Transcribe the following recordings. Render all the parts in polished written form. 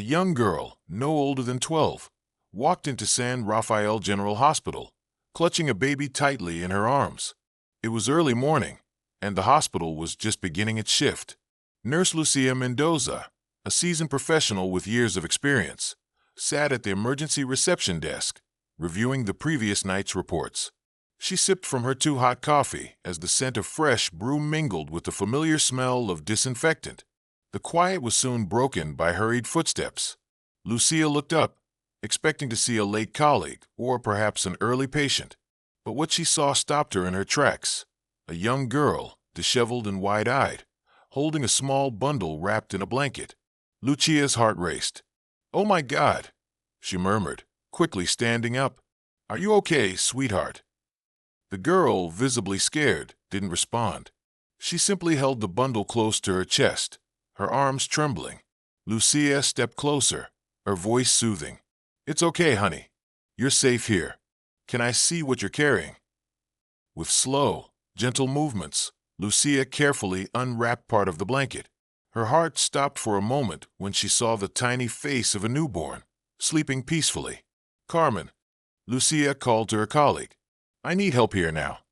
A young girl, no older than 12, walked into San Rafael General Hospital, clutching a baby tightly in her arms. It was early morning, and the hospital was just beginning its shift. Nurse Lucia Mendoza, a seasoned professional with years of experience, sat at the emergency reception desk, reviewing the previous night's reports. She sipped from her too-hot coffee as the scent of fresh brew mingled with the familiar smell of disinfectant. The quiet was soon broken by hurried footsteps. Lucia looked up, expecting to see a late colleague or perhaps an early patient. But what she saw stopped her in her tracks. A young girl, disheveled and wide-eyed, holding a small bundle wrapped in a blanket. Lucia's heart raced. "Oh my God," she murmured, quickly standing up. "Are you okay, sweetheart?" The girl, visibly scared, didn't respond. She simply held the bundle close to her chest, her arms trembling. Lucia stepped closer, her voice soothing. "It's okay, honey. You're safe here. Can I see what you're carrying?" With slow, gentle movements, Lucia carefully unwrapped part of the blanket. Her heart stopped for a moment when she saw the tiny face of a newborn, sleeping peacefully. "Carmen," Lucia called to her colleague. "I need help here now."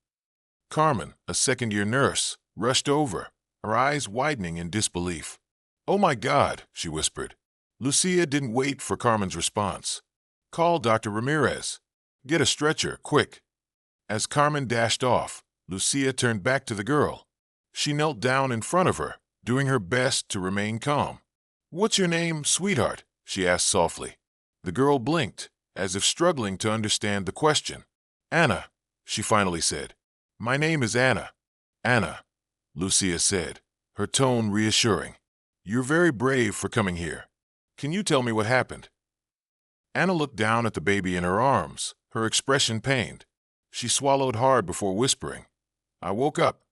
Carmen, a second-year nurse, rushed over, her eyes widening in disbelief. "Oh my God," she whispered. Lucia didn't wait for Carmen's response. "Call Dr. Ramirez. Get a stretcher, quick." As Carmen dashed off, Lucia turned back to the girl. She knelt down in front of her, doing her best to remain calm. "What's your name, sweetheart?" she asked softly. The girl blinked, as if struggling to understand the question. "Anna," she finally said. "My name is Anna." "Anna," Lucia said, her tone reassuring. "You're very brave for coming here. Can you tell me what happened?" Anna looked down at the baby in her arms, her expression pained. She swallowed hard before whispering, "I woke up,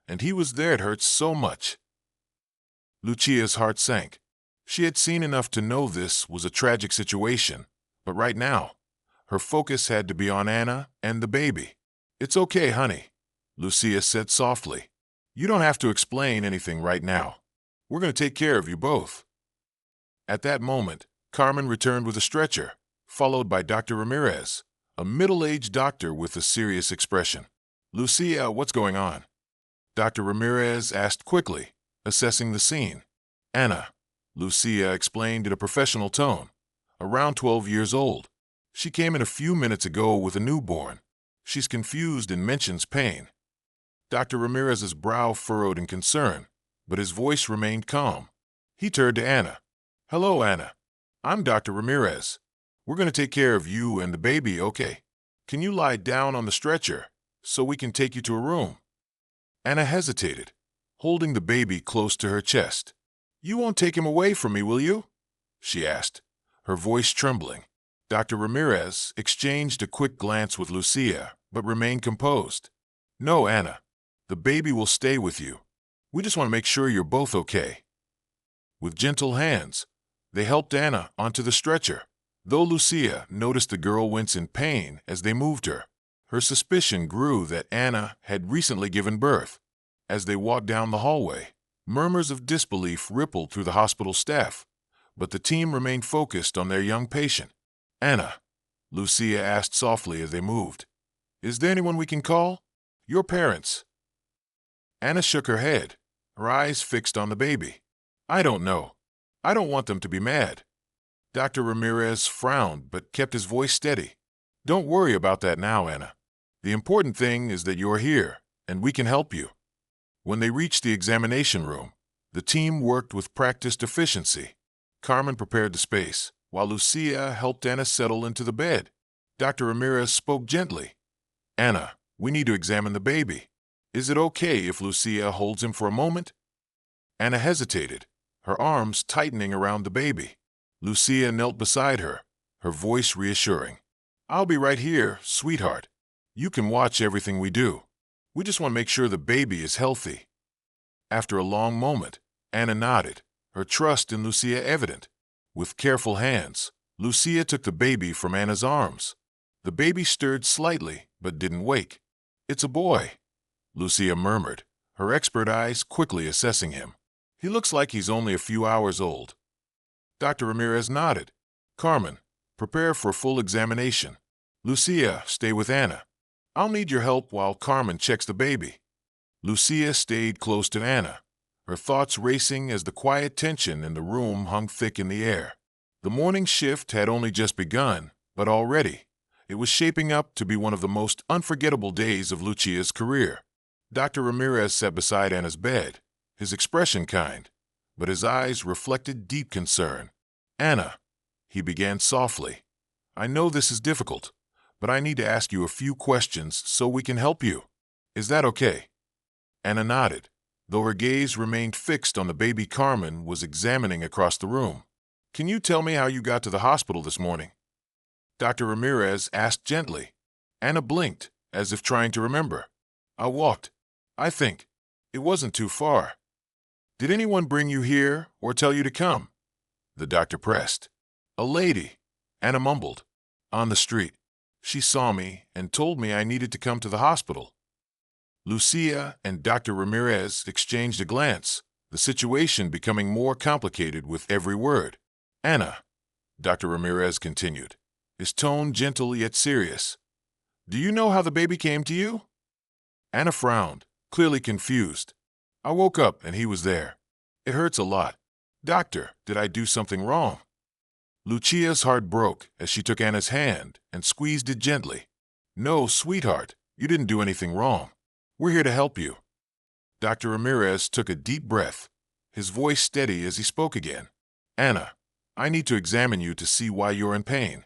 and he was there. It hurts so much." Lucia's heart sank. She had seen enough to know this was a tragic situation, but right now, her focus had to be on Anna and the baby. "It's okay, honey," Lucia said softly. "You don't have to explain anything right now. We're going to take care of you both." At that moment, Carmen returned with a stretcher, followed by Dr. Ramirez, a middle-aged doctor with a serious expression. "Lucia, what's going on?" Dr. Ramirez asked quickly, assessing the scene. "Anna," Lucia explained in a professional tone, "around 12 years old. She came in a few minutes ago with a newborn. She's confused and mentions pain." Dr. Ramirez's brow furrowed in concern, but his voice remained calm. He turned to Anna. "Hello, Anna. I'm Dr. Ramirez. We're going to take care of you and the baby, okay? Can you lie down on the stretcher so we can take you to a room?" Anna hesitated, holding the baby close to her chest. "You won't take him away from me, will you?" she asked, her voice trembling. Dr. Ramirez exchanged a quick glance with Lucia, but remained composed. "No, Anna. The baby will stay with you. We just want to make sure you're both okay." With gentle hands, they helped Anna onto the stretcher. Though Lucia noticed the girl wince in pain as they moved her, her suspicion grew that Anna had recently given birth. As they walked down the hallway, murmurs of disbelief rippled through the hospital staff, but the team remained focused on their young patient. "Anna," Lucia asked softly as they moved, "is there anyone we can call? Your parents?" Anna shook her head, her eyes fixed on the baby. "I don't know. I don't want them to be mad." Dr. Ramirez frowned but kept his voice steady. "Don't worry about that now, Anna. The important thing is that you're here, and we can help you." When they reached the examination room, the team worked with practiced efficiency. Carmen prepared the space, while Lucia helped Anna settle into the bed. Dr. Ramirez spoke gently. "Anna, we need to examine the baby. Is it okay if Lucia holds him for a moment?" Anna hesitated, her arms tightening around the baby. Lucia knelt beside her, her voice reassuring. "I'll be right here, sweetheart. You can watch everything we do. We just want to make sure the baby is healthy." After a long moment, Anna nodded, her trust in Lucia evident. With careful hands, Lucia took the baby from Anna's arms. The baby stirred slightly, but didn't wake. "It's a boy," Lucia murmured, her expert eyes quickly assessing him. "He looks like he's only a few hours old." Dr. Ramirez nodded. Carmen, prepare for full examination. Lucia, stay with Anna. I'll need your help while Carmen checks the baby. Lucia stayed close to Anna, her thoughts racing as the quiet tension in the room hung thick in the air. The morning shift had only just begun, but already, it was shaping up to be one of the most unforgettable days of Lucia's career. Dr. Ramirez sat beside Anna's bed, his expression kind, but his eyes reflected deep concern. Anna, he began softly, I know this is difficult, but I need to ask you a few questions so we can help you. Is that okay? Anna nodded, though her gaze remained fixed on the baby Carmen was examining across the room. Can you tell me how you got to the hospital this morning? Dr. Ramirez asked gently. Anna blinked, as if trying to remember. I walked. I think. It wasn't too far. Did anyone bring you here or tell you to come? The doctor pressed. A lady, Anna mumbled. On the street. She saw me and told me I needed to come to the hospital. Lucia and Dr. Ramirez exchanged a glance, the situation becoming more complicated with every word. Anna, Dr. Ramirez continued, his tone gentle yet serious. Do you know how the baby came to you? Anna frowned, clearly confused. I woke up and he was there. It hurts a lot. Doctor, did I do something wrong? Lucia's heart broke as she took Anna's hand and squeezed it gently. No, sweetheart, you didn't do anything wrong. We're here to help you. Dr. Ramirez took a deep breath, his voice steady as he spoke again. Anna, I need to examine you to see why you're in pain.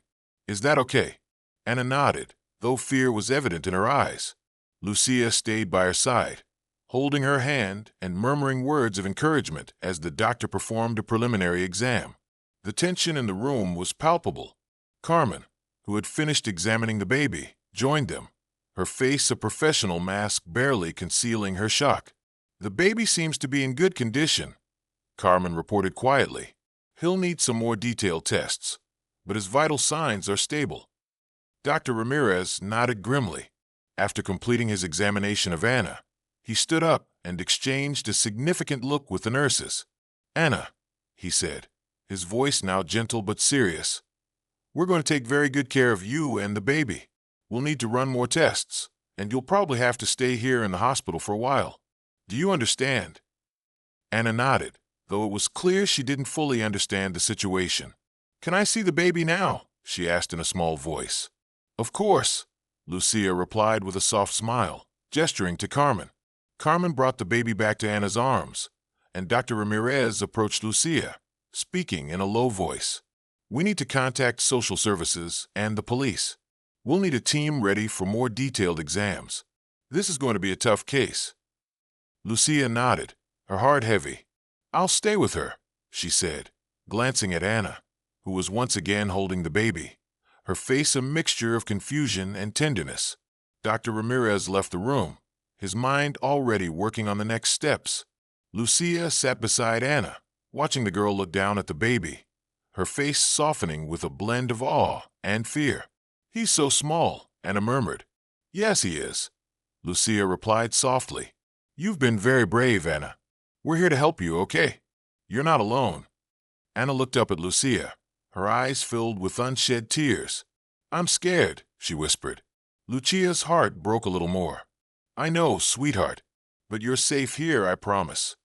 Is that okay? Anna nodded, though fear was evident in her eyes. Lucia stayed by her side, holding her hand and murmuring words of encouragement as the doctor performed a preliminary exam. The tension in the room was palpable. Carmen, who had finished examining the baby, joined them, her face a professional mask barely concealing her shock. The baby seems to be in good condition, Carmen reported quietly. He'll need some more detailed tests, but his vital signs are stable. Dr. Ramirez nodded grimly. After completing his examination of Anna, he stood up and exchanged a significant look with the nurses. Anna, he said, his voice now gentle but serious, we're going to take very good care of you and the baby. We'll need to run more tests, and you'll probably have to stay here in the hospital for a while. Do you understand? Anna nodded, though it was clear she didn't fully understand the situation. Can I see the baby now? She asked in a small voice. Of course, Lucia replied with a soft smile, gesturing to Carmen. Carmen brought the baby back to Anna's arms, and Dr. Ramirez approached Lucia, speaking in a low voice. We need to contact social services and the police. We'll need a team ready for more detailed exams. This is going to be a tough case. Lucia nodded, her heart heavy. I'll stay with her, she said, glancing at Anna, who was once again holding the baby, her face a mixture of confusion and tenderness. Dr. Ramirez left the room, his mind already working on the next steps. Lucia sat beside Anna, watching the girl look down at the baby, her face softening with a blend of awe and fear. He's so small, Anna murmured. Yes, he is, Lucia replied softly. You've been very brave, Anna. We're here to help you, okay? You're not alone. Anna looked up at Lucia, her eyes filled with unshed tears. I'm scared, she whispered. Lucia's heart broke a little more. I know, sweetheart, but you're safe here, I promise.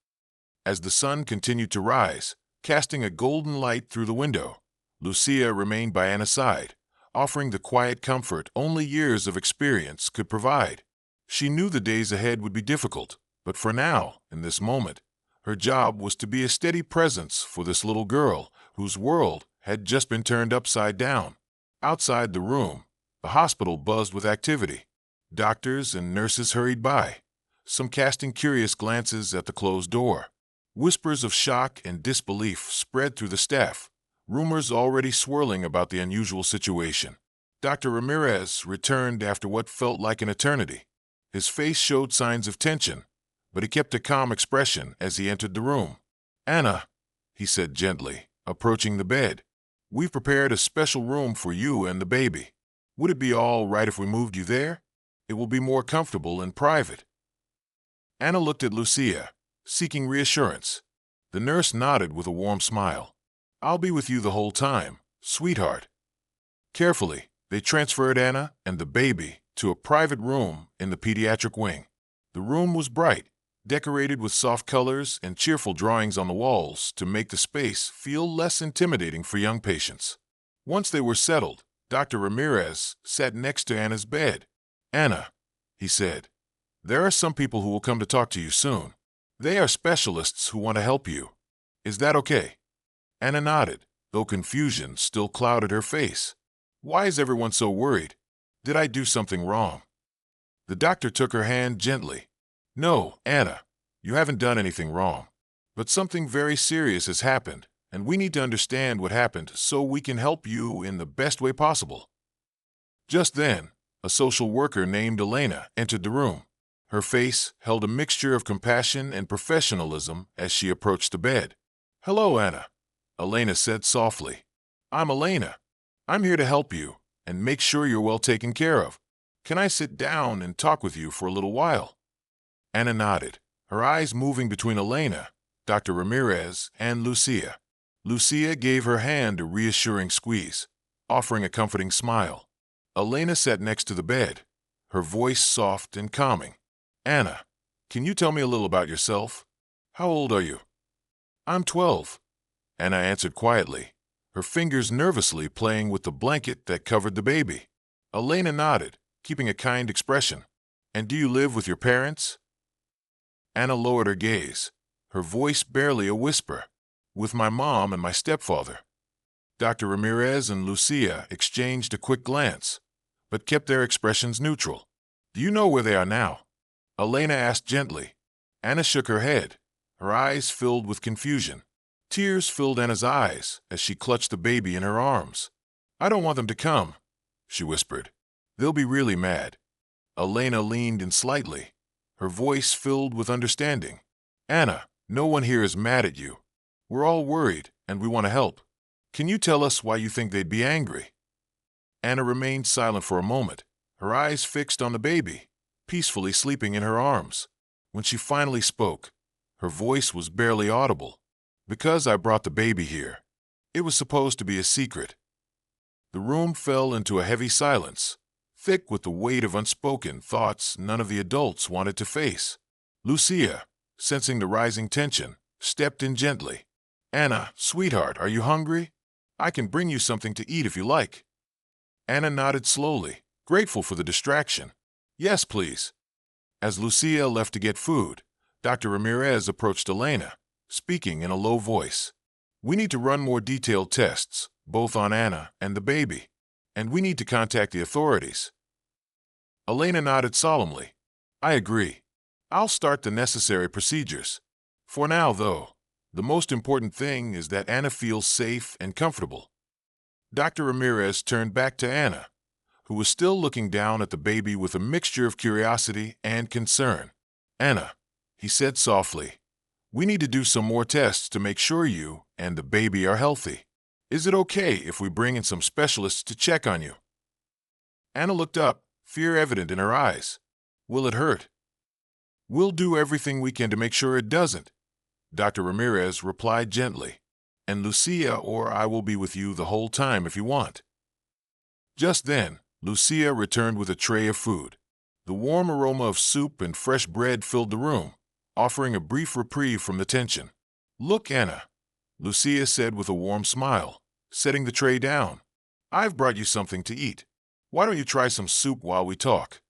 As the sun continued to rise, casting a golden light through the window, Lucia remained by Anna's side, offering the quiet comfort only years of experience could provide. She knew the days ahead would be difficult, but for now, in this moment, her job was to be a steady presence for this little girl whose world had just been turned upside down. Outside the room, the hospital buzzed with activity. Doctors and nurses hurried by, some casting curious glances at the closed door. Whispers of shock and disbelief spread through the staff, rumors already swirling about the unusual situation. Dr. Ramirez returned after what felt like an eternity. His face showed signs of tension, but he kept a calm expression as he entered the room. Anna, he said gently, approaching the bed, we've prepared a special room for you and the baby. Would it be all right if we moved you there? It will be more comfortable and private. Anna looked at Lucia, seeking reassurance. The nurse nodded with a warm smile. I'll be with you the whole time, sweetheart. Carefully, they transferred Anna and the baby to a private room in the pediatric wing. The room was bright, decorated with soft colors and cheerful drawings on the walls to make the space feel less intimidating for young patients. Once they were settled, Dr. Ramirez sat next to Anna's bed. "Anna," he said, "there are some people who will come to talk to you soon. They are specialists who want to help you. Is that okay?" Anna nodded, though confusion still clouded her face. Why is everyone so worried? Did I do something wrong? The doctor took her hand gently. "No, Anna, you haven't done anything wrong. But something very serious has happened, and we need to understand what happened so we can help you in the best way possible." Just then, a social worker named Elena entered the room. Her face held a mixture of compassion and professionalism as she approached the bed. "Hello, Anna," Elena said softly. "I'm Elena. I'm here to help you and make sure you're well taken care of. Can I sit down and talk with you for a little while?" Anna nodded, her eyes moving between Elena, Dr. Ramirez, and Lucia. Lucia gave her hand a reassuring squeeze, offering a comforting smile. Elena sat next to the bed, her voice soft and calming. "Anna, can you tell me a little about yourself? How old are you?" "I'm 12, Anna answered quietly, her fingers nervously playing with the blanket that covered the baby. Elena nodded, keeping a kind expression. "And do you live with your parents?" Anna lowered her gaze, her voice barely a whisper. "With my mom and my stepfather." Dr. Ramirez and Lucia exchanged a quick glance, but kept their expressions neutral. "Do you know where they are now?" Elena asked gently. Anna shook her head, her eyes filled with confusion. Tears filled Anna's eyes as she clutched the baby in her arms. "I don't want them to come," she whispered. "They'll be really mad." Elena leaned in slightly, her voice filled with understanding. "Anna, no one here is mad at you. We're all worried, and we want to help. Can you tell us why you think they'd be angry?" Anna remained silent for a moment, her eyes fixed on the baby, peacefully sleeping in her arms. When she finally spoke, her voice was barely audible. "Because I brought the baby here. It was supposed to be a secret." The room fell into a heavy silence, thick with the weight of unspoken thoughts none of the adults wanted to face. Lucia, sensing the rising tension, stepped in gently. "Anna, sweetheart, are you hungry? I can bring you something to eat if you like." Anna nodded slowly, grateful for the distraction. "Yes, please." As Lucia left to get food, Dr. Ramirez approached Elena, speaking in a low voice. "We need to run more detailed tests, both on Anna and the baby, and we need to contact the authorities." Elena nodded solemnly. "I agree. I'll start the necessary procedures. For now, though, the most important thing is that Anna feels safe and comfortable." Dr. Ramirez turned back to Anna, who was still looking down at the baby with a mixture of curiosity and concern. "Anna," he said softly, "we need to do some more tests to make sure you and the baby are healthy. Is it okay if we bring in some specialists to check on you?" Anna looked up, fear evident in her eyes. "Will it hurt?" "We'll do everything we can to make sure it doesn't," Dr. Ramirez replied gently. "And Lucia or I will be with you the whole time if you want." Just then, Lucia returned with a tray of food. The warm aroma of soup and fresh bread filled the room, offering a brief reprieve from the tension. "Look, Anna," Lucia said with a warm smile, setting the tray down. "I've brought you something to eat. Why don't you try some soup while we talk?"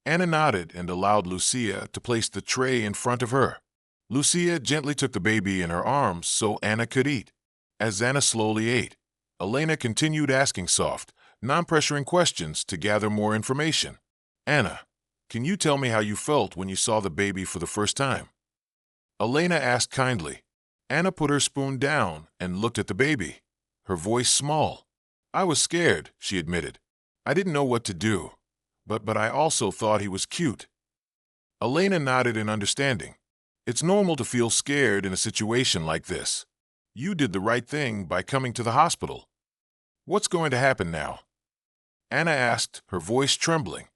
Anna nodded and allowed Lucia to place the tray in front of her. Lucia gently took the baby in her arms so Anna could eat. As Anna slowly ate, Elena continued asking soft, non-pressuring questions to gather more information. "Anna, can you tell me how you felt when you saw the baby for the first time?" Elena asked kindly. Anna put her spoon down and looked at the baby, her voice small. "I was scared," she admitted. "I didn't know what to do, but I also thought he was cute." Elena nodded in understanding. "It's normal to feel scared in a situation like this. You did the right thing by coming to the hospital. What's going to happen now?" Anna asked, her voice trembling.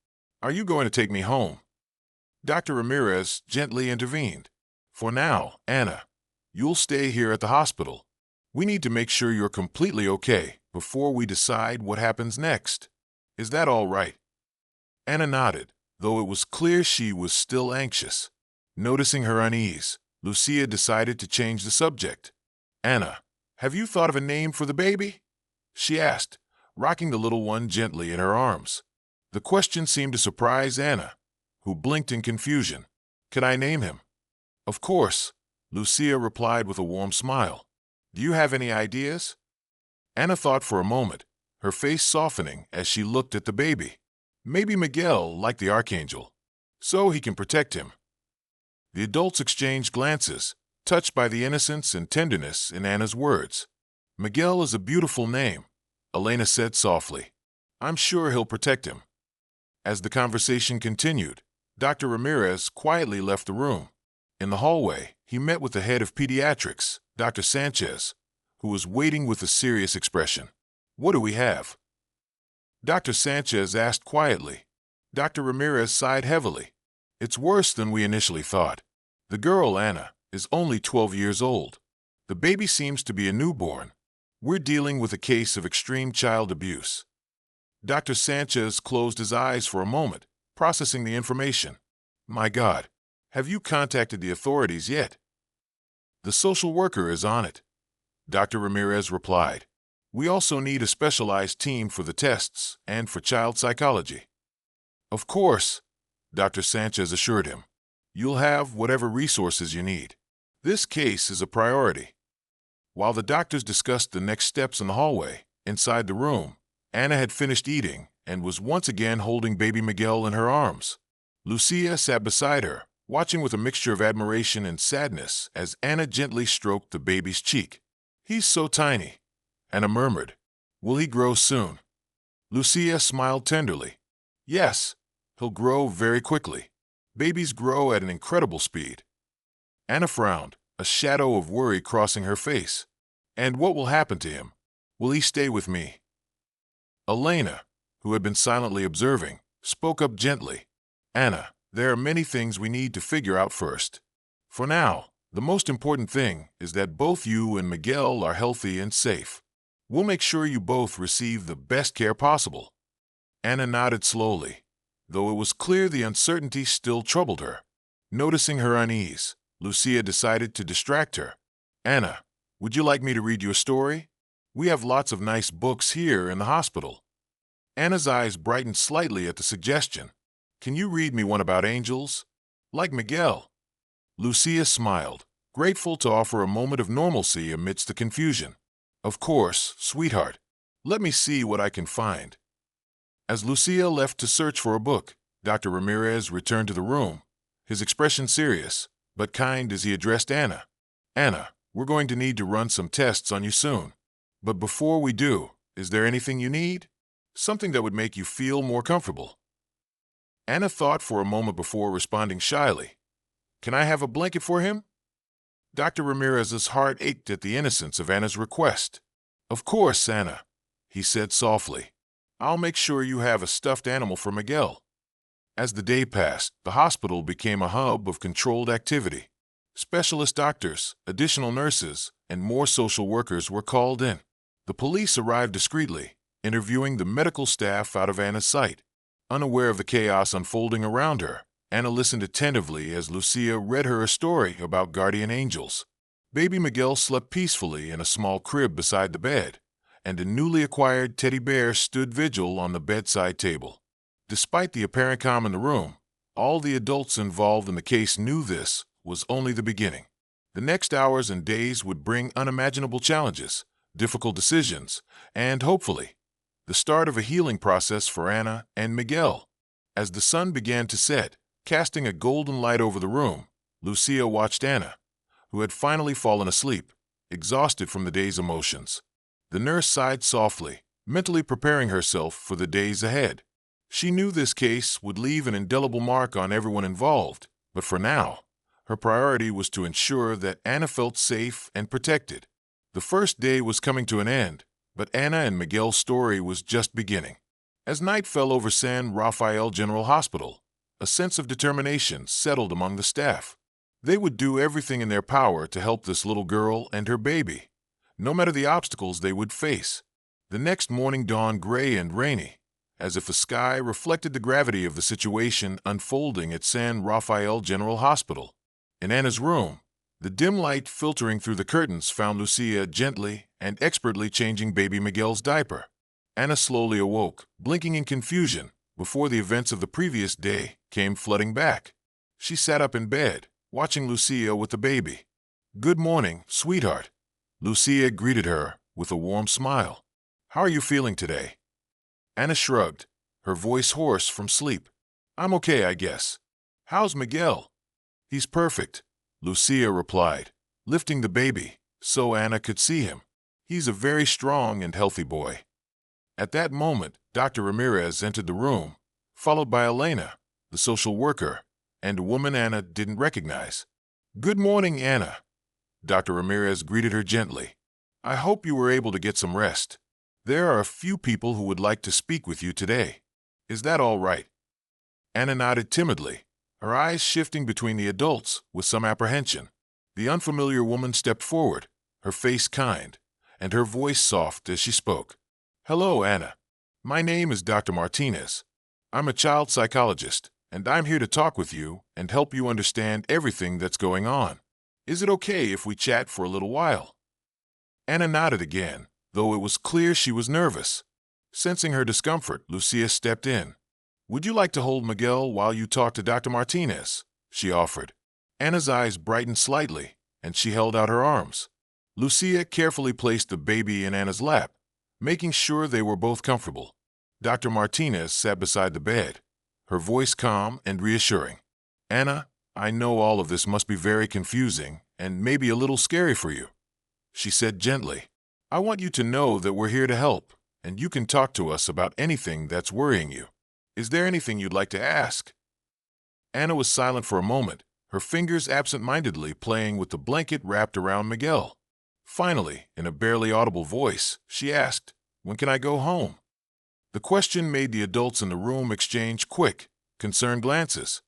"Are you going to take me home?" Dr. Ramirez gently intervened. "For now, Anna, you'll stay here at the hospital. We need to make sure you're completely okay before we decide what happens next. Is that all right?" Anna nodded, though it was clear she was still anxious. Noticing her unease, Lucia decided to change the subject. "Anna, have you thought of a name for the baby?" she asked, rocking the little one gently in her arms. The question seemed to surprise Anna, who blinked in confusion. "Can I name him?" "Of course," Lucia replied with a warm smile. "Do you have any ideas?" Anna thought for a moment, her face softening as she looked at the baby. "Maybe Miguel, like the archangel, so he can protect him." The adults exchanged glances, touched by the innocence and tenderness in Anna's words. "Miguel is a beautiful name," Elena said softly. "I'm sure he'll protect him." As the conversation continued, Dr. Ramirez quietly left the room. In the hallway, he met with the head of pediatrics, Dr. Sanchez, who was waiting with a serious expression. "What do we have?" Dr. Sanchez asked quietly. Dr. Ramirez sighed heavily. "It's worse than we initially thought. The girl, Anna, is only 12 years old. The baby seems to be a newborn. We're dealing with a case of extreme child abuse." Dr. Sanchez closed his eyes for a moment, processing the information. "My God, have you contacted the authorities yet?" "The social worker is on it," Dr. Ramirez replied. "We also need a specialized team for the tests and for child psychology." "Of course," Dr. Sanchez assured him. "You'll have whatever resources you need. This case is a priority." While the doctors discussed the next steps in the hallway, inside the room, Anna had finished eating and was once again holding baby Miguel in her arms. Lucia sat beside her, watching with a mixture of admiration and sadness as Anna gently stroked the baby's cheek. "He's so tiny," Anna murmured. "Will he grow soon?" Lucia smiled tenderly. "Yes, he'll grow very quickly. Babies grow at an incredible speed." Anna frowned, a shadow of worry crossing her face. "And what will happen to him? Will he stay with me?" Elena, who had been silently observing, spoke up gently. "Anna, there are many things we need to figure out first. For now, the most important thing is that both you and Miguel are healthy and safe. We'll make sure you both receive the best care possible." Anna nodded slowly, though it was clear the uncertainty still troubled her. Noticing her unease, Lucia decided to distract her. "Anna, would you like me to read you a story? We have lots of nice books here in the hospital." Anna's eyes brightened slightly at the suggestion. "Can you read me one about angels? Like Miguel?" Lucia smiled, grateful to offer a moment of normalcy amidst the confusion. "Of course, sweetheart. Let me see what I can find." As Lucia left to search for a book, Dr. Ramirez returned to the room, his expression serious, but kind as he addressed Anna. "Anna, we're going to need to run some tests on you soon. But before we do, is there anything you need? Something that would make you feel more comfortable?" Anna thought for a moment before responding shyly. "Can I have a blanket for him?" Dr. Ramirez's heart ached at the innocence of Anna's request. "Of course, Anna," he said softly. "I'll make sure you have a stuffed animal for Miguel." As the day passed, the hospital became a hub of controlled activity. Specialist doctors, additional nurses, and more social workers were called in. The police arrived discreetly, interviewing the medical staff out of Anna's sight. Unaware of the chaos unfolding around her, Anna listened attentively as Lucia read her a story about guardian angels. Baby Miguel slept peacefully in a small crib beside the bed, and a newly acquired teddy bear stood vigil on the bedside table. Despite the apparent calm in the room, all the adults involved in the case knew this was only the beginning. The next hours and days would bring unimaginable challenges, difficult decisions, and, hopefully, the start of a healing process for Anna and Miguel. As the sun began to set, casting a golden light over the room, Lucia watched Anna, who had finally fallen asleep, exhausted from the day's emotions. The nurse sighed softly, mentally preparing herself for the days ahead. She knew this case would leave an indelible mark on everyone involved, but for now, her priority was to ensure that Anna felt safe and protected. The first day was coming to an end, but Anna and Miguel's story was just beginning. As night fell over San Rafael General Hospital, a sense of determination settled among the staff. They would do everything in their power to help this little girl and her baby, no matter the obstacles they would face. The next morning dawned gray and rainy, as if the sky reflected the gravity of the situation unfolding at San Rafael General Hospital. In Anna's room, the dim light filtering through the curtains found Lucia gently and expertly changing baby Miguel's diaper. Anna slowly awoke, blinking in confusion, before the events of the previous day came flooding back. She sat up in bed, watching Lucia with the baby. "Good morning, sweetheart." Lucia greeted her with a warm smile. "How are you feeling today?" Anna shrugged, her voice hoarse from sleep. "I'm okay, I guess." "How's Miguel?" "He's perfect," Lucia replied, lifting the baby so Anna could see him. "He's a very strong and healthy boy." At that moment, Dr. Ramirez entered the room, followed by Elena, the social worker, and a woman Anna didn't recognize. "Good morning, Anna." Dr. Ramirez greeted her gently. "I hope you were able to get some rest. There are a few people who would like to speak with you today. Is that all right?" Anna nodded timidly, her eyes shifting between the adults with some apprehension. The unfamiliar woman stepped forward, her face kind, and her voice soft as she spoke. "Hello, Anna. My name is Dr. Martinez. I'm a child psychologist, and I'm here to talk with you and help you understand everything that's going on. Is it okay if we chat for a little while?" Anna nodded again, though it was clear she was nervous. Sensing her discomfort, Lucia stepped in. "Would you like to hold Miguel while you talk to Dr. Martinez?" she offered. Anna's eyes brightened slightly, and she held out her arms. Lucia carefully placed the baby in Anna's lap, making sure they were both comfortable. Dr. Martinez sat beside the bed, her voice calm and reassuring. "Anna, I know all of this must be very confusing and maybe a little scary for you," she said gently. "I want you to know that we're here to help, and you can talk to us about anything that's worrying you. Is there anything you'd like to ask?" Anna was silent for a moment, her fingers absent-mindedly playing with the blanket wrapped around Miguel. Finally, in a barely audible voice, she asked, "When can I go home?" The question made the adults in the room exchange quick, concerned glances.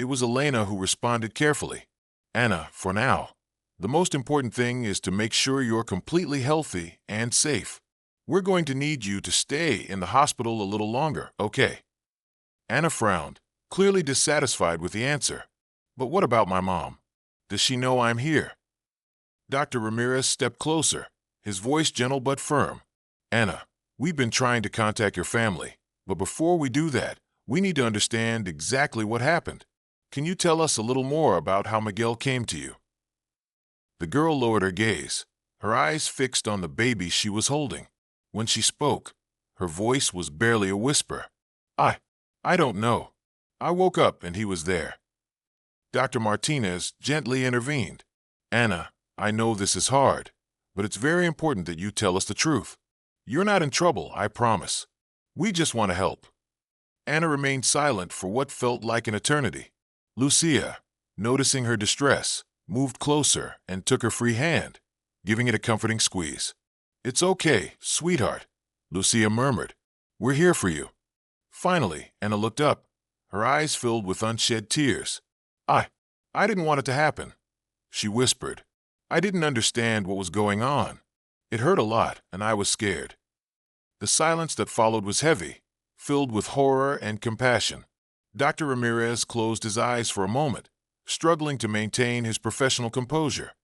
It was Elena who responded carefully. "Anna, for now, the most important thing is to make sure you're completely healthy and safe. We're going to need you to stay in the hospital a little longer, okay?" Anna frowned, clearly dissatisfied with the answer. "But what about my mom? Does she know I'm here?" Dr. Ramirez stepped closer, his voice gentle but firm. "Anna, we've been trying to contact your family, but before we do that, we need to understand exactly what happened. Can you tell us a little more about how Miguel came to you?" The girl lowered her gaze, her eyes fixed on the baby she was holding. When she spoke, her voice was barely a whisper. I don't know. I woke up and he was there." Dr. Martinez gently intervened. "Anna, I know this is hard, but it's very important that you tell us the truth. You're not in trouble, I promise. We just want to help." Anna remained silent for what felt like an eternity. Lucia, noticing her distress, moved closer and took her free hand, giving it a comforting squeeze. "It's okay, sweetheart," Lucia murmured. "We're here for you." Finally, Anna looked up, her eyes filled with unshed tears. I didn't want it to happen," she whispered. "I didn't understand what was going on. It hurt a lot, and I was scared." The silence that followed was heavy, filled with horror and compassion. Dr. Ramirez closed his eyes for a moment, struggling to maintain his professional composure.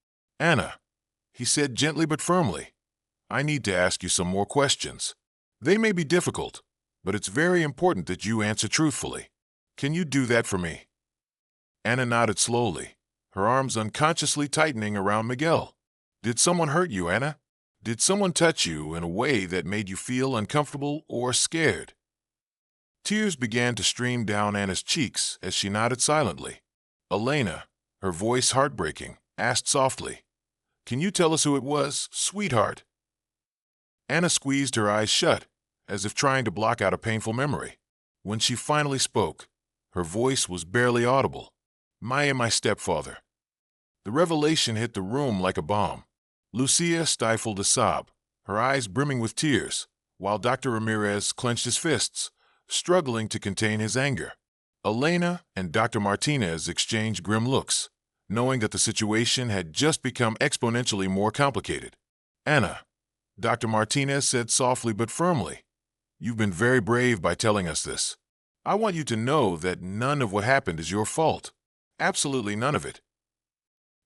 "Anna," he said gently but firmly, "I need to ask you some more questions. They may be difficult, but it's very important that you answer truthfully. Can you do that for me?" Anna nodded slowly, her arms unconsciously tightening around Miguel. "Did someone hurt you, Anna? Did someone touch you in a way that made you feel uncomfortable or scared?" Tears began to stream down Anna's cheeks as she nodded silently. Elena, her voice heartbreaking, asked softly, "Can you tell us who it was, sweetheart?" Anna squeezed her eyes shut, as if trying to block out a painful memory. When she finally spoke, her voice was barely audible. My stepfather." The revelation hit the room like a bomb. Lucia stifled a sob, her eyes brimming with tears, while Dr. Ramirez clenched his fists, struggling to contain his anger. Elena and Dr. Martinez exchanged grim looks, knowing that the situation had just become exponentially more complicated. Anna, Dr. Martinez said softly but firmly, you've been very brave by telling us this. I want you to know that none of what happened is your fault. Absolutely none of it.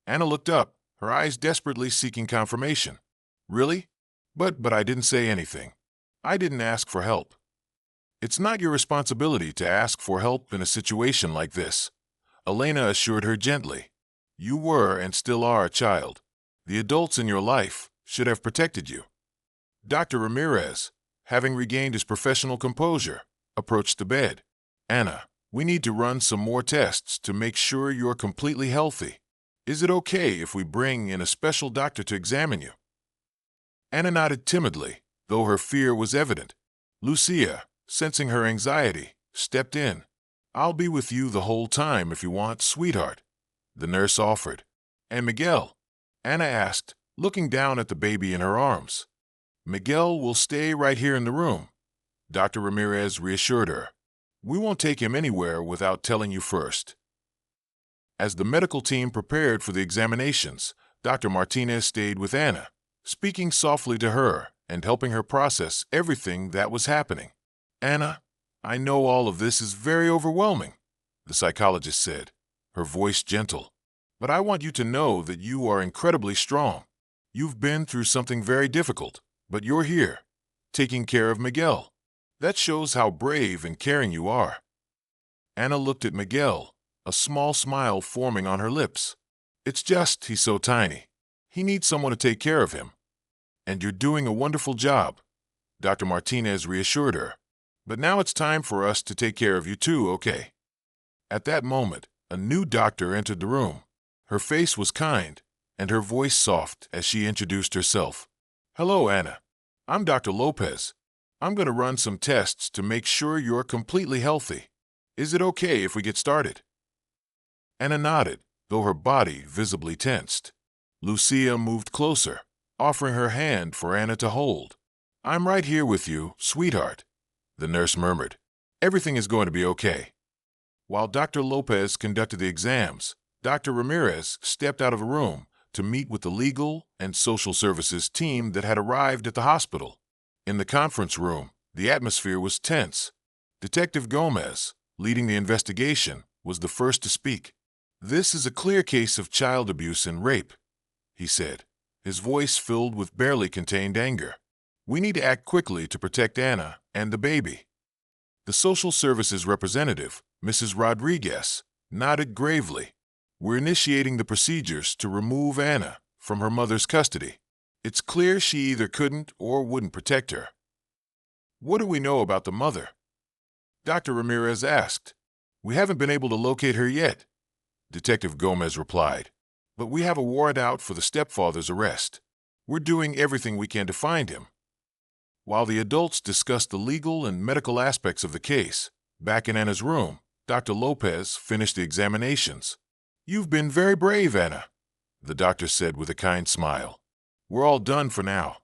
Anna looked up, her eyes desperately seeking confirmation. Really? But I didn't say anything. I didn't ask for help. It's not your responsibility to ask for help in a situation like this, Elena assured her gently. You were and still are a child. The adults in your life should have protected you. Dr. Ramirez, having regained his professional composure, approached the bed. Anna, we need to run some more tests to make sure you're completely healthy. Is it okay if we bring in a special doctor to examine you? Anna nodded timidly, though her fear was evident. Lucia, sensing her anxiety, stepped in. I'll be with you the whole time if you want, sweetheart, the nurse offered. And Miguel? Anna asked, looking down at the baby in her arms. Miguel will stay right here in the room, Dr. Ramirez reassured her. We won't take him anywhere without telling you first. As the medical team prepared for the examinations, Dr. Martinez stayed with Anna, speaking softly to her and helping her process everything that was happening. Anna, I know all of this is very overwhelming, the psychologist said, her voice gentle. But I want you to know that you are incredibly strong. You've been through something very difficult, but you're here, taking care of Miguel. That shows how brave and caring you are. Anna looked at Miguel, a small smile forming on her lips. It's just he's so tiny. He needs someone to take care of him. And you're doing a wonderful job, Dr. Martinez reassured her. But now it's time for us to take care of you too, okay? At that moment, a new doctor entered the room. Her face was kind, and her voice soft as she introduced herself. Hello, Anna. I'm Dr. Lopez. I'm going to run some tests to make sure you're completely healthy. Is it okay if we get started? Anna nodded, though her body visibly tensed. Lucia moved closer, offering her hand for Anna to hold. I'm right here with you, sweetheart, the nurse murmured. Everything is going to be okay. While Dr. Lopez conducted the exams, Dr. Ramirez stepped out of a room to meet with the legal and social services team that had arrived at the hospital. In the conference room, the atmosphere was tense. Detective Gomez, leading the investigation, was the first to speak. This is a clear case of child abuse and rape, he said, his voice filled with barely contained anger. We need to act quickly to protect Anna and the baby. The social services representative, Mrs. Rodriguez, nodded gravely. We're initiating the procedures to remove Anna from her mother's custody. It's clear she either couldn't or wouldn't protect her. What do we know about the mother? Dr. Ramirez asked. We haven't been able to locate her yet, Detective Gomez replied. But we have a warrant out for the stepfather's arrest. We're doing everything we can to find him. While the adults discussed the legal and medical aspects of the case, back in Anna's room, Dr. Lopez finished the examinations. You've been very brave, Anna, the doctor said with a kind smile. We're all done for now.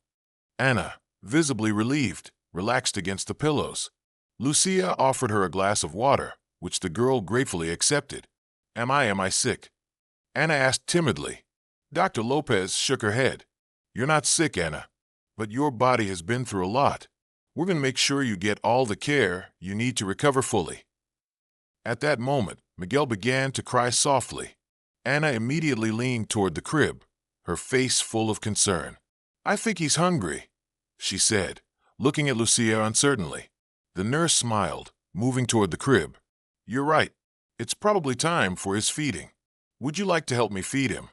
Anna, visibly relieved, relaxed against the pillows. Lucia offered her a glass of water, which the girl gratefully accepted. Am I sick? Anna asked timidly. Dr. Lopez shook her head. You're not sick, Anna, but your body has been through a lot. We're going to make sure you get all the care you need to recover fully. At that moment, Miguel began to cry softly. Anna immediately leaned toward the crib, her face full of concern. I think he's hungry, she said, looking at Lucia uncertainly. The nurse smiled, moving toward the crib. You're right. It's probably time for his feeding. Would you like to help me feed him?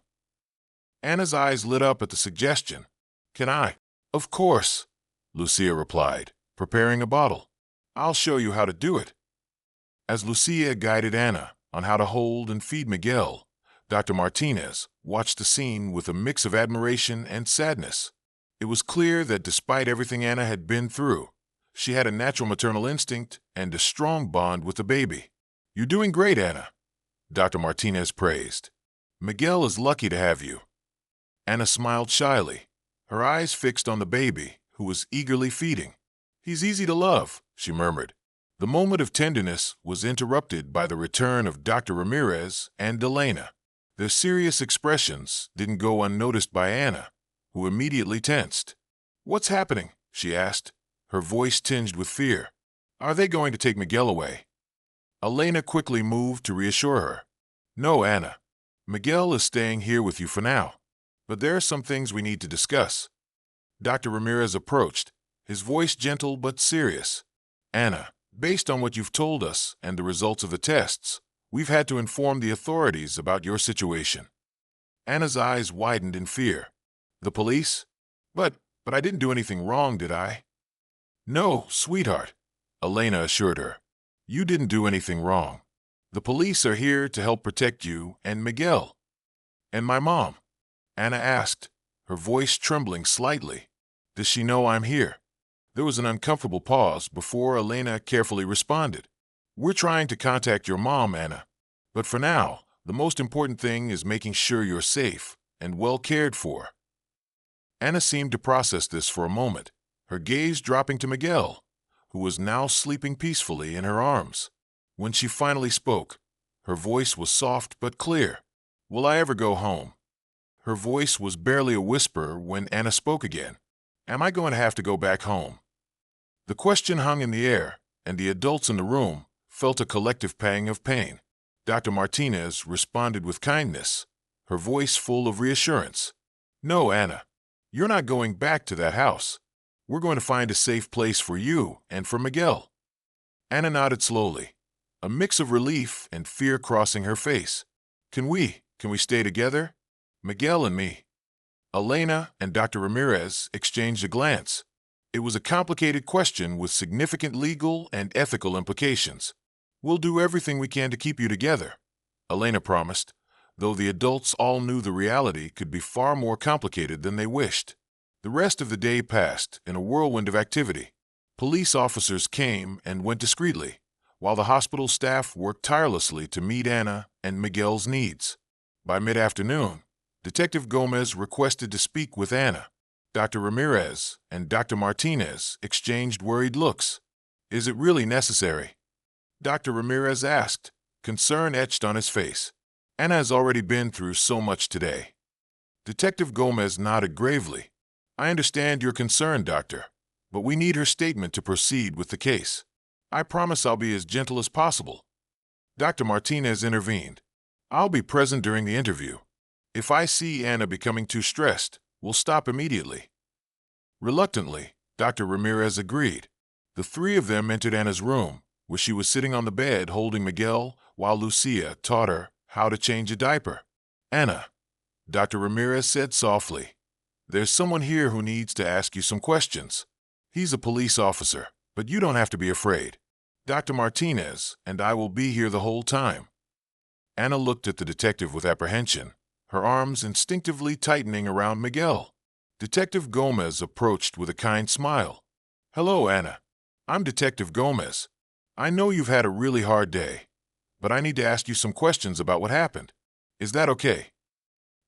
Anna's eyes lit up at the suggestion. Can I? Of course, Lucia replied, preparing a bottle. I'll show you how to do it. As Lucia guided Anna on how to hold and feed Miguel, Dr. Martinez watched the scene with a mix of admiration and sadness. It was clear that despite everything Anna had been through, she had a natural maternal instinct and a strong bond with the baby. You're doing great, Anna, Dr. Martinez praised. Miguel is lucky to have you. Anna smiled shyly, her eyes fixed on the baby, who was eagerly feeding. He's easy to love, she murmured. The moment of tenderness was interrupted by the return of Dr. Ramirez and Elena. Their serious expressions didn't go unnoticed by Anna, who immediately tensed. "What's happening?" she asked, her voice tinged with fear. "Are they going to take Miguel away?" Elena quickly moved to reassure her. "No, Anna. Miguel is staying here with you for now. But there are some things we need to discuss." Dr. Ramirez approached, his voice gentle but serious. "Anna, based on what you've told us and the results of the tests, we've had to inform the authorities about your situation." Anna's eyes widened in fear. "The police? But I didn't do anything wrong, did I?" "No, sweetheart," Elena assured her. "You didn't do anything wrong. The police are here to help protect you and Miguel." "And my mom?" Anna asked, her voice trembling slightly. "Does she know I'm here?" There was an uncomfortable pause before Elena carefully responded. "We're trying to contact your mom, Anna. But for now, the most important thing is making sure you're safe and well cared for." Anna seemed to process this for a moment, her gaze dropping to Miguel, who was now sleeping peacefully in her arms. When she finally spoke, her voice was soft but clear. "Will I ever go home?" Her voice was barely a whisper when Anna spoke again. "Am I going to have to go back home?" The question hung in the air, and the adults in the room felt a collective pang of pain. Dr. Martinez responded with kindness, her voice full of reassurance. "No, Anna, you're not going back to that house. We're going to find a safe place for you and for Miguel." Anna nodded slowly, a mix of relief and fear crossing her face. Can we stay together? Miguel and me?" Elena and Dr. Ramirez exchanged a glance. It was a complicated question with significant legal and ethical implications. "We'll do everything we can to keep you together," Elena promised, though the adults all knew the reality could be far more complicated than they wished. The rest of the day passed in a whirlwind of activity. Police officers came and went discreetly, while the hospital staff worked tirelessly to meet Anna and Miguel's needs. By mid-afternoon, Detective Gomez requested to speak with Anna. Dr. Ramirez and Dr. Martinez exchanged worried looks. "Is it really necessary?" Dr. Ramirez asked, concern etched on his face. "Anna has already been through so much today." Detective Gomez nodded gravely. "I understand your concern, doctor, but we need her statement to proceed with the case. I promise I'll be as gentle as possible." Dr. Martinez intervened. "I'll be present during the interview. If I see Anna becoming too stressed, we'll stop immediately." Reluctantly, Dr. Ramirez agreed. The three of them entered Anna's room, where she was sitting on the bed holding Miguel while Lucia taught her how to change a diaper. "Anna," Dr. Ramirez said softly, "there's someone here who needs to ask you some questions. He's a police officer, but you don't have to be afraid. Dr. Martinez and I will be here the whole time." Anna looked at the detective with apprehension, her arms instinctively tightening around Miguel. Detective Gomez approached with a kind smile. "Hello, Anna. I'm Detective Gomez. I know you've had a really hard day, but I need to ask you some questions about what happened. Is that okay?"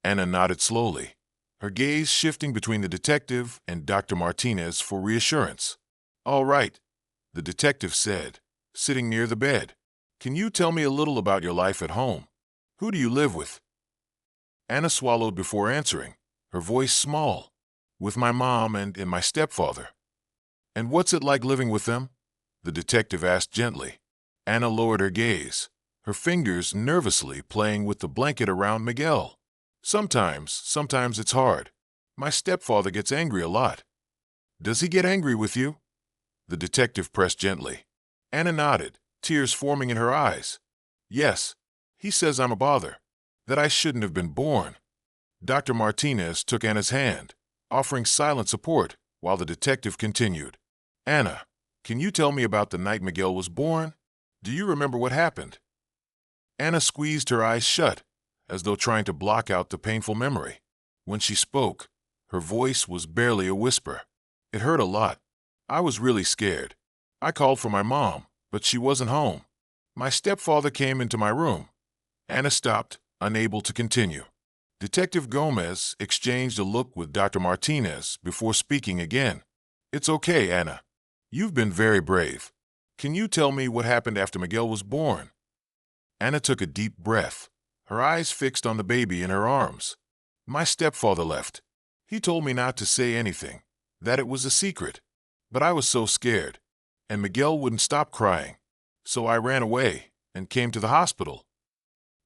Anna nodded slowly, her gaze shifting between the detective and Dr. Martinez for reassurance. "All right," the detective said, sitting near the bed. "Can you tell me a little about your life at home? Who do you live with?" Anna swallowed before answering, her voice small. "With my mom and my stepfather." "And what's it like living with them?" the detective asked gently. Anna lowered her gaze, her fingers nervously playing with the blanket around Miguel. Sometimes it's hard. My stepfather gets angry a lot." "Does he get angry with you?" the detective pressed gently. Anna nodded, tears forming in her eyes. "Yes, he says I'm a bother, that I shouldn't have been born." Dr. Martinez took Anna's hand, offering silent support while the detective continued. "Anna, can you tell me about the night Miguel was born? Do you remember what happened?" Anna squeezed her eyes shut, as though trying to block out the painful memory. When she spoke, her voice was barely a whisper. "It hurt a lot. I was really scared. I called for my mom, but she wasn't home. My stepfather came into my room." Anna stopped, unable to continue. Detective Gomez exchanged a look with Dr. Martinez before speaking again. "It's okay, Anna. You've been very brave. Can you tell me what happened after Miguel was born?" Anna took a deep breath, her eyes fixed on the baby in her arms. "My stepfather left. He told me not to say anything, that it was a secret. But I was so scared, and Miguel wouldn't stop crying. So I ran away and came to the hospital."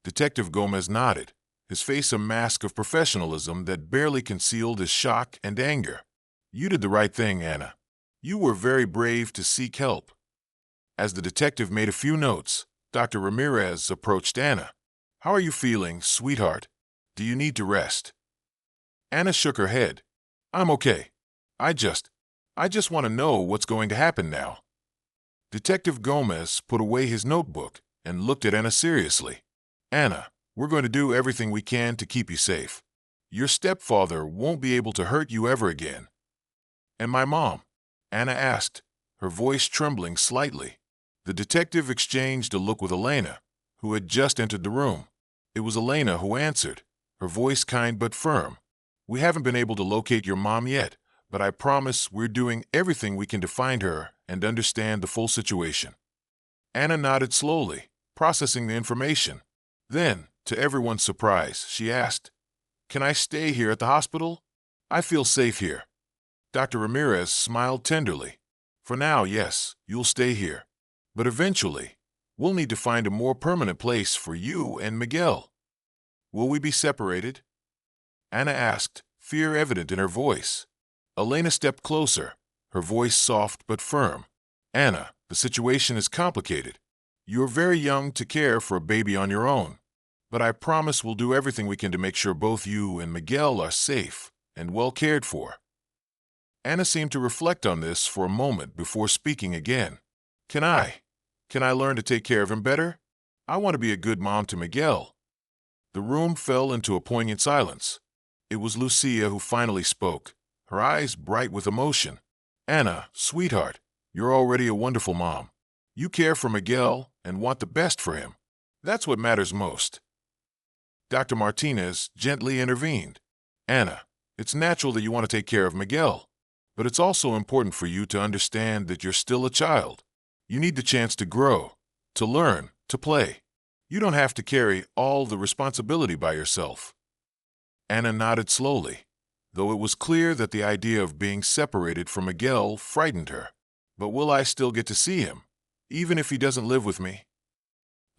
Detective Gomez nodded, his face a mask of professionalism that barely concealed his shock and anger. "You did the right thing, Anna. You were very brave to seek help." As the detective made a few notes, Dr. Ramirez approached Anna. "How are you feeling, sweetheart? Do you need to rest?" Anna shook her head. "I'm okay. I just want to know what's going to happen now." Detective Gomez put away his notebook and looked at Anna seriously. "Anna, we're going to do everything we can to keep you safe. Your stepfather won't be able to hurt you ever again." "And my mom?" Anna asked, her voice trembling slightly. The detective exchanged a look with Elena, who had just entered the room. It was Elena who answered, her voice kind but firm. "We haven't been able to locate your mom yet, but I promise we're doing everything we can to find her and understand the full situation." Anna nodded slowly, processing the information. Then, to everyone's surprise, she asked, "Can I stay here at the hospital? I feel safe here." Dr. Ramirez smiled tenderly. "For now, yes, you'll stay here. But eventually, we'll need to find a more permanent place for you and Miguel." "Will we be separated?" Anna asked, fear evident in her voice. Elena stepped closer, her voice soft but firm. "Anna, the situation is complicated. You're very young to care for a baby on your own. But I promise we'll do everything we can to make sure both you and Miguel are safe and well cared for." Anna seemed to reflect on this for a moment before speaking again. Can I learn to take care of him better? I want to be a good mom to Miguel." The room fell into a poignant silence. It was Lucia who finally spoke, her eyes bright with emotion. "Anna, sweetheart, you're already a wonderful mom. You care for Miguel and want the best for him. That's what matters most." Dr. Martinez gently intervened. "Anna, it's natural that you want to take care of Miguel, but it's also important for you to understand that you're still a child. You need the chance to grow, to learn, to play. You don't have to carry all the responsibility by yourself." Anna nodded slowly, though it was clear that the idea of being separated from Miguel frightened her. "But will I still get to see him, even if he doesn't live with me?"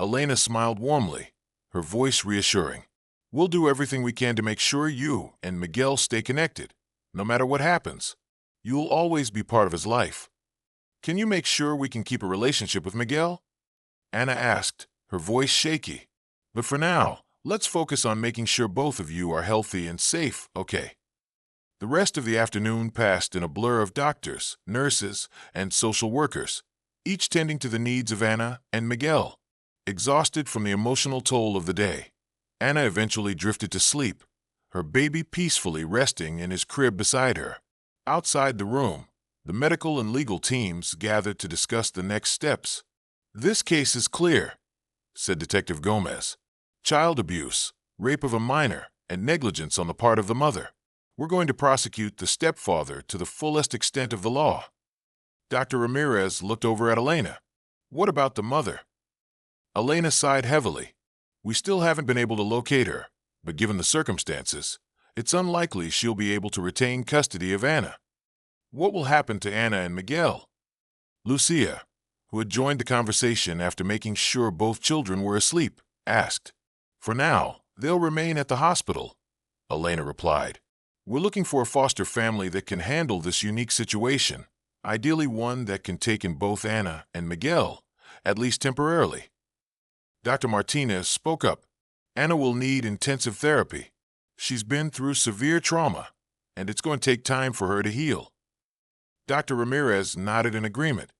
Elena smiled warmly, her voice reassuring. "We'll do everything we can to make sure you and Miguel stay connected, no matter what happens. You'll always be part of his life. Can you make sure we can keep a relationship with Miguel?" Anna asked, her voice shaky. "But for now, let's focus on making sure both of you are healthy and safe, okay?" The rest of the afternoon passed in a blur of doctors, nurses, and social workers, each tending to the needs of Anna and Miguel. Exhausted from the emotional toll of the day, Anna eventually drifted to sleep, her baby peacefully resting in his crib beside her. Outside the room, the medical and legal teams gathered to discuss the next steps. "This case is clear," said Detective Gomez. "Child abuse, rape of a minor, and negligence on the part of the mother. We're going to prosecute the stepfather to the fullest extent of the law." Dr. Ramirez looked over at Elena. "What about the mother?" Elena sighed heavily. "We still haven't been able to locate her, but given the circumstances, it's unlikely she'll be able to retain custody of Anna." "What will happen to Anna and Miguel?" Lucia, who had joined the conversation after making sure both children were asleep, asked. "For now, they'll remain at the hospital," Elena replied. "We're looking for a foster family that can handle this unique situation, ideally one that can take in both Anna and Miguel, at least temporarily." Dr. Martinez spoke up. "Anna will need intensive therapy. She's been through severe trauma, and it's going to take time for her to heal." Dr. Ramirez nodded in agreement.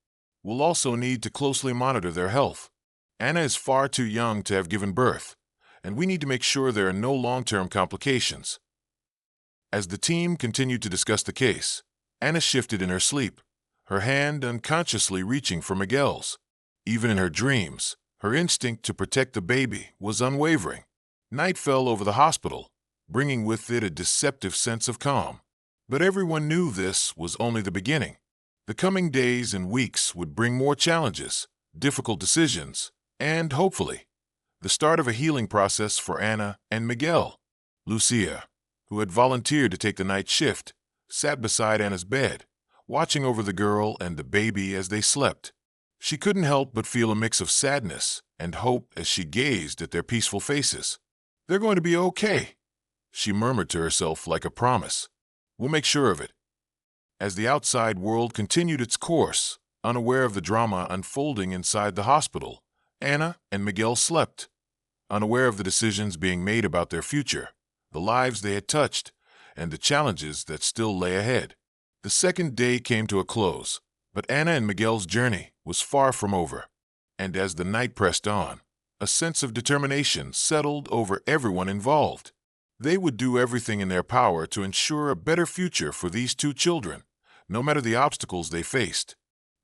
"We'll also need to closely monitor their health. Anna is far too young to have given birth, and we need to make sure there are no long-term complications." As the team continued to discuss the case, Anna shifted in her sleep, her hand unconsciously reaching for Miguel's. Even in her dreams, her instinct to protect the baby was unwavering. Night fell over the hospital, bringing with it a deceptive sense of calm. But everyone knew this was only the beginning. The coming days and weeks would bring more challenges, difficult decisions, and, hopefully, the start of a healing process for Anna and Miguel. Lucia, who had volunteered to take the night shift, sat beside Anna's bed, watching over the girl and the baby as they slept. She couldn't help but feel a mix of sadness and hope as she gazed at their peaceful faces. "They're going to be okay," she murmured to herself like a promise. "We'll make sure of it." As the outside world continued its course, unaware of the drama unfolding inside the hospital, Anna and Miguel slept, unaware of the decisions being made about their future, the lives they had touched, and the challenges that still lay ahead. The second day came to a close, but Anna and Miguel's journey was far from over. And as the night pressed on, a sense of determination settled over everyone involved. They would do everything in their power to ensure a better future for these two children, no matter the obstacles they faced.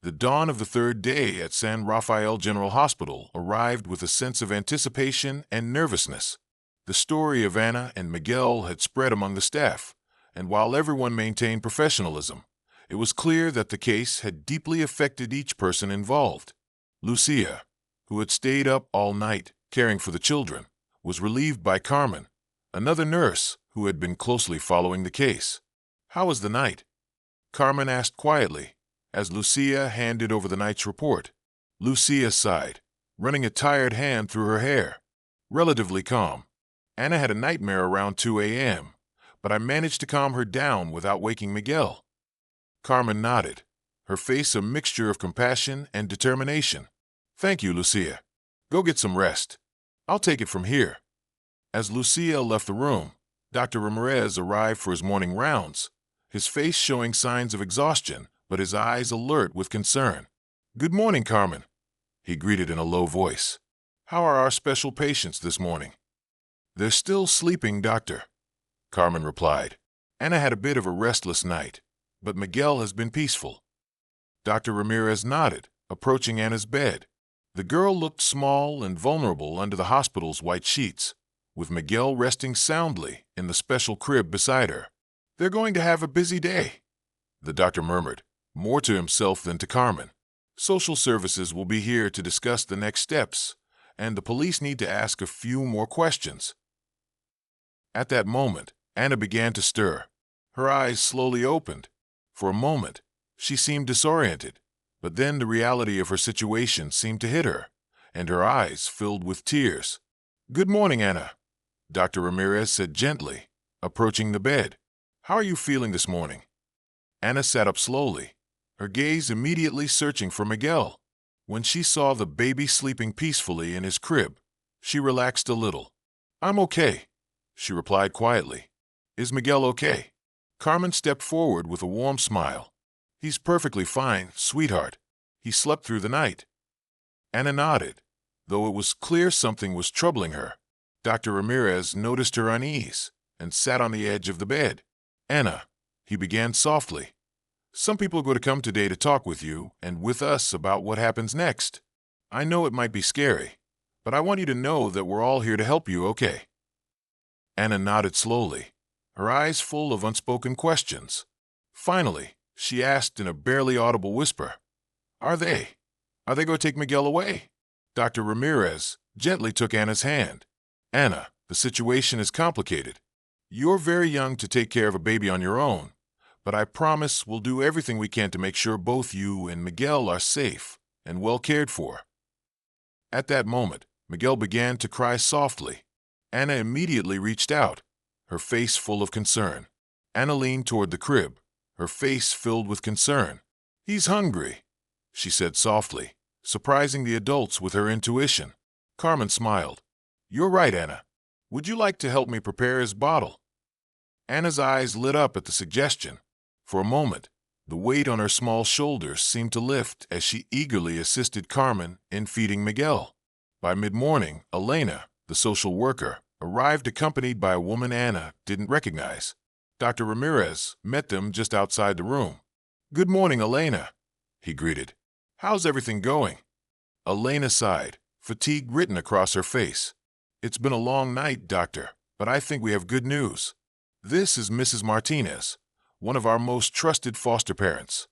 The dawn of the third day at San Rafael General Hospital arrived with a sense of anticipation and nervousness. The story of Anna and Miguel had spread among the staff, and while everyone maintained professionalism, it was clear that the case had deeply affected each person involved. Lucia, who had stayed up all night caring for the children, was relieved by Carmen, another nurse who had been closely following the case. "How was the night?" Carmen asked quietly, as Lucia handed over the night's report. Lucia sighed, running a tired hand through her hair. "Relatively calm. Anna had a nightmare around 2 a.m., but I managed to calm her down without waking Miguel." Carmen nodded, her face a mixture of compassion and determination. "Thank you, Lucia. Go get some rest. I'll take it from here." As Lucia left the room, Dr. Ramirez arrived for his morning rounds, his face showing signs of exhaustion, but his eyes alert with concern. "Good morning, Carmen," he greeted in a low voice. "How are our special patients this morning?" "They're still sleeping, doctor," Carmen replied. "Anna had a bit of a restless night, but Miguel has been peaceful." Dr. Ramirez nodded, approaching Anna's bed. The girl looked small and vulnerable under the hospital's white sheets, with Miguel resting soundly in the special crib beside her. "They're going to have a busy day," the doctor murmured, more to himself than to Carmen. "Social services will be here to discuss the next steps, and the police need to ask a few more questions." At that moment, Anna began to stir. Her eyes slowly opened. For a moment, she seemed disoriented, but then the reality of her situation seemed to hit her, and her eyes filled with tears. "Good morning, Anna," Dr. Ramirez said gently, approaching the bed. "How are you feeling this morning?" Anna sat up slowly, her gaze immediately searching for Miguel. When she saw the baby sleeping peacefully in his crib, she relaxed a little. "I'm okay," she replied quietly. "Is Miguel okay?" Carmen stepped forward with a warm smile. "He's perfectly fine, sweetheart. He slept through the night." Anna nodded, though it was clear something was troubling her. Dr. Ramirez noticed her unease and sat on the edge of the bed. "Anna," he began softly, "some people are going to come today to talk with you and with us about what happens next. I know it might be scary, but I want you to know that we're all here to help you, okay?" Anna nodded slowly, her eyes full of unspoken questions. Finally, she asked in a barely audible whisper, Are they going to take Miguel away?" Dr. Ramirez gently took Anna's hand. "Anna, the situation is complicated. You're very young to take care of a baby on your own, but I promise we'll do everything we can to make sure both you and Miguel are safe and well cared for." At that moment, Miguel began to cry softly. Anna immediately reached out, her face full of concern. Anna leaned toward the crib, her face filled with concern. "He's hungry," she said softly, surprising the adults with her intuition. Carmen smiled. "You're right, Anna. Would you like to help me prepare his bottle?" Anna's eyes lit up at the suggestion. For a moment, the weight on her small shoulders seemed to lift as she eagerly assisted Carmen in feeding Miguel. By mid-morning, Elena, the social worker, arrived accompanied by a woman Anna didn't recognize. Dr. Ramirez met them just outside the room. "Good morning, Elena," he greeted. "How's everything going?" Elena sighed, fatigue written across her face. "It's been a long night, doctor, but I think we have good news. This is Mrs. Martinez, one of our most trusted foster parents."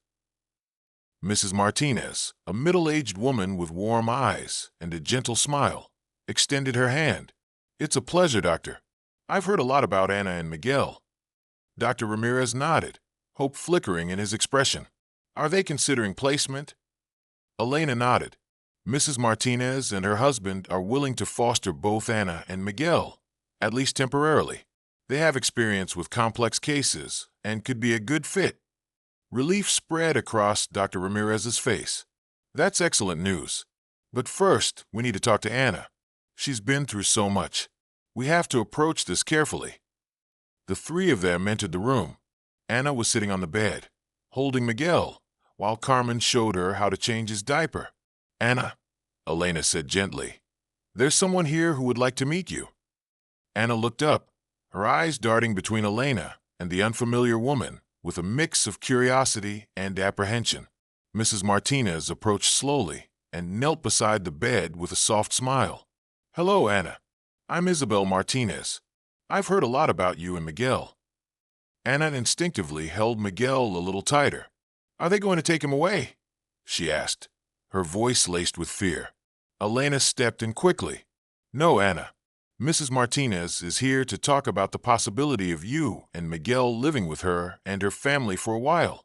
Mrs. Martinez, a middle-aged woman with warm eyes and a gentle smile, extended her hand. "It's a pleasure, doctor. I've heard a lot about Anna and Miguel, Dr. Ramirez nodded, hope flickering in his expression. Are they considering placement? Elena nodded. Mrs. Martinez and her husband are willing to foster both Anna and Miguel, at least temporarily. They have experience with complex cases and could be a good fit. Relief spread across Dr. Ramirez's face. That's excellent news. But first, we need to talk to Anna. She's been through so much. We have to approach this carefully. The three of them entered the room. Anna was sitting on the bed, holding Miguel, while Carmen showed her how to change his diaper. Anna, Elena said gently, there's someone here who would like to meet you. Anna looked up, her eyes darting between Elena and the unfamiliar woman with a mix of curiosity and apprehension. Mrs. Martinez approached slowly and knelt beside the bed with a soft smile. Hello, Anna. I'm Isabel Martinez. I've heard a lot about you and Miguel. Anna instinctively held Miguel a little tighter. Are they going to take him away? She asked, her voice laced with fear. Elena stepped in quickly. No, Anna. Mrs. Martinez is here to talk about the possibility of you and Miguel living with her and her family for a while.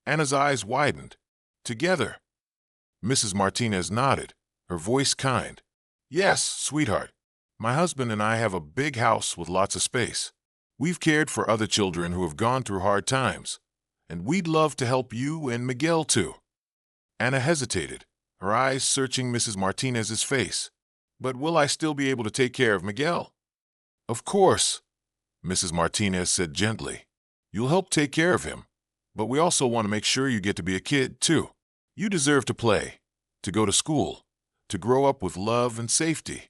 Anna's eyes widened. Together. Mrs. Martinez nodded, her voice kind. Yes, sweetheart. My husband and I have a big house with lots of space. We've cared for other children who have gone through hard times, and we'd love to help you and Miguel too. Anna hesitated, her eyes searching Mrs. Martinez's face. But will I still be able to take care of Miguel? Of course, Mrs. Martinez said gently. You'll help take care of him, but we also want to make sure you get to be a kid too. You deserve to play, to go to school, to grow up with love and safety.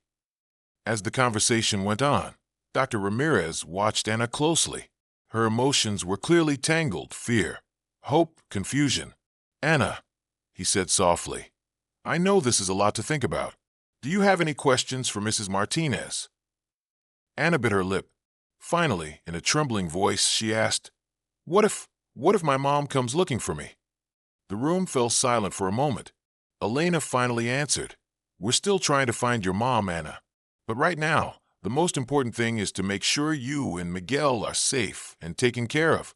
As the conversation went on, Dr. Ramirez watched Anna closely. Her emotions were clearly tangled: fear, hope, confusion. Anna, he said softly, I know this is a lot to think about. Do you have any questions for Mrs. Martinez? Anna bit her lip. Finally, in a trembling voice, she asked, What if my mom comes looking for me? The room fell silent for a moment. Elena finally answered, We're still trying to find your mom, Anna. But right now, the most important thing is to make sure you and Miguel are safe and taken care of.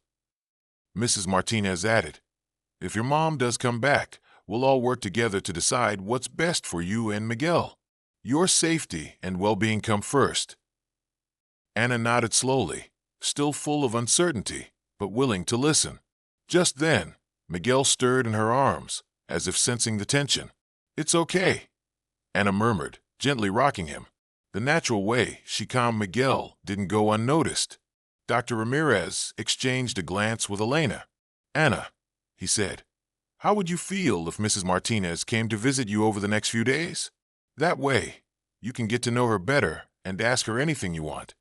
Mrs. Martinez added, If your mom does come back, we'll all work together to decide what's best for you and Miguel. Your safety and well-being come first. Anna nodded slowly, still full of uncertainty, but willing to listen. Just then, Miguel stirred in her arms, as if sensing the tension. It's okay, Anna murmured, gently rocking him. The natural way she calmed Miguel didn't go unnoticed. Dr. Ramirez exchanged a glance with Elena. Anna, he said, how would you feel if Mrs. Martinez came to visit you over the next few days? That way, you can get to know her better and ask her anything you want.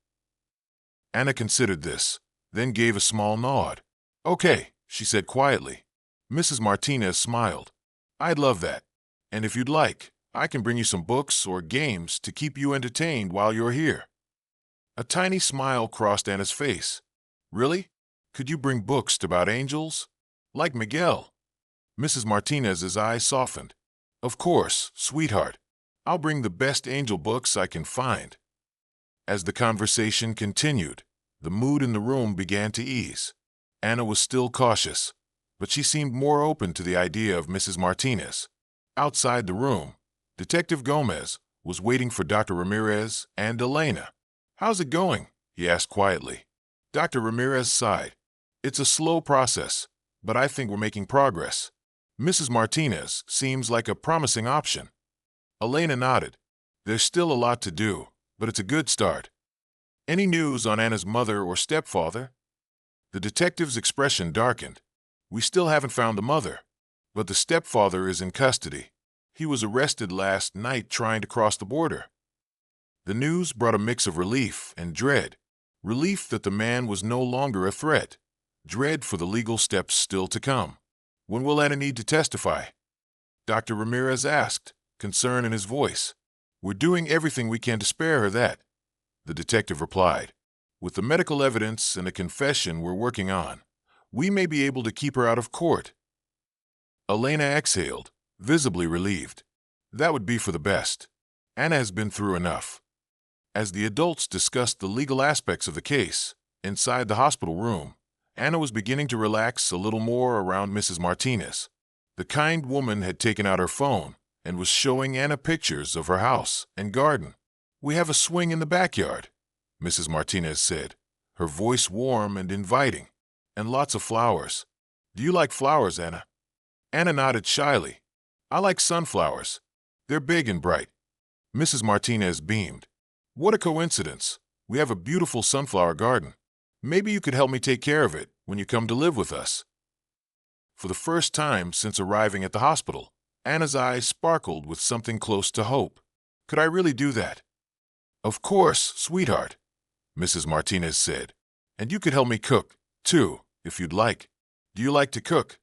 Anna considered this, then gave a small nod. Okay, she said quietly. Mrs. Martinez smiled. I'd love that. And if you'd like, I can bring you some books or games to keep you entertained while you're here. A tiny smile crossed Anna's face. Really? Could you bring books about angels? Like Miguel? Mrs. Martinez's eyes softened. Of course, sweetheart. I'll bring the best angel books I can find. As the conversation continued, the mood in the room began to ease. Anna was still cautious, but she seemed more open to the idea of Mrs. Martinez. Outside the room, Detective Gomez was waiting for Dr. Ramirez and Elena. How's it going? He asked quietly. Dr. Ramirez sighed. It's a slow process, but I think we're making progress. Mrs. Martinez seems like a promising option. Elena nodded. There's still a lot to do, but it's a good start. Any news on Anna's mother or stepfather? The detective's expression darkened. We still haven't found the mother, but the stepfather is in custody. He was arrested last night trying to cross the border. The news brought a mix of relief and dread. Relief that the man was no longer a threat. Dread for the legal steps still to come. When will Anna need to testify? Dr. Ramirez asked, concern in his voice. We're doing everything we can to spare her that, the detective replied. With the medical evidence and a confession we're working on, we may be able to keep her out of court. Elena exhaled, visibly relieved. That would be for the best. Anna has been through enough. As the adults discussed the legal aspects of the case, Inside the hospital room, Anna was beginning to relax a little more around Mrs. Martinez. The kind woman had taken out her phone and was showing Anna pictures of her house and garden. "We have a swing in the backyard," Mrs. Martinez said, her voice warm and inviting, "and lots of flowers. Do you like flowers, Anna?" Anna nodded shyly. "I like sunflowers. They're big and bright." Mrs. Martinez beamed. "What a coincidence. We have a beautiful sunflower garden. Maybe you could help me take care of it when you come to live with us." For the first time since arriving at the hospital, Anna's eyes sparkled with something close to hope. "Could I really do that?" "Of course, sweetheart," Mrs. Martinez said. "And you could help me cook, too, if you'd like. Do you like to cook?"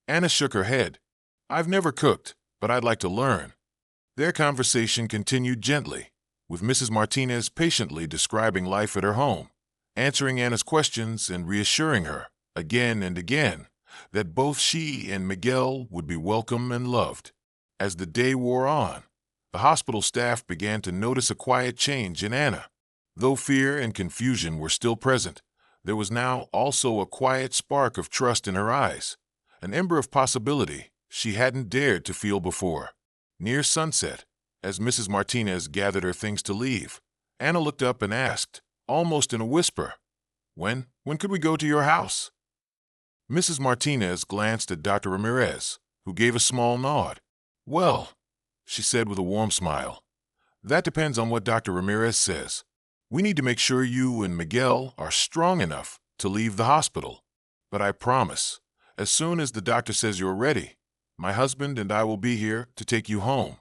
Anna shook her head. "I've never cooked, but I'd like to learn." Their conversation continued gently, with Mrs. Martinez patiently describing life at her home, answering Anna's questions and reassuring her, again and again, that both she and Miguel would be welcome and loved. As the day wore on, the hospital staff began to notice a quiet change in Anna. Though fear and confusion were still present, there was now also a quiet spark of trust in her eyes, an ember of possibility she hadn't dared to feel before. Near sunset, as Mrs. Martinez gathered her things to leave, Anna looked up and asked, almost in a whisper, When could we go to your house?" Mrs. Martinez glanced at Dr. Ramirez, who gave a small nod. "Well," she said with a warm smile, "that depends on what Dr. Ramirez says. We need to make sure you and Miguel are strong enough to leave the hospital. But I promise, as soon as the doctor says you're ready, my husband and I will be here to take you home."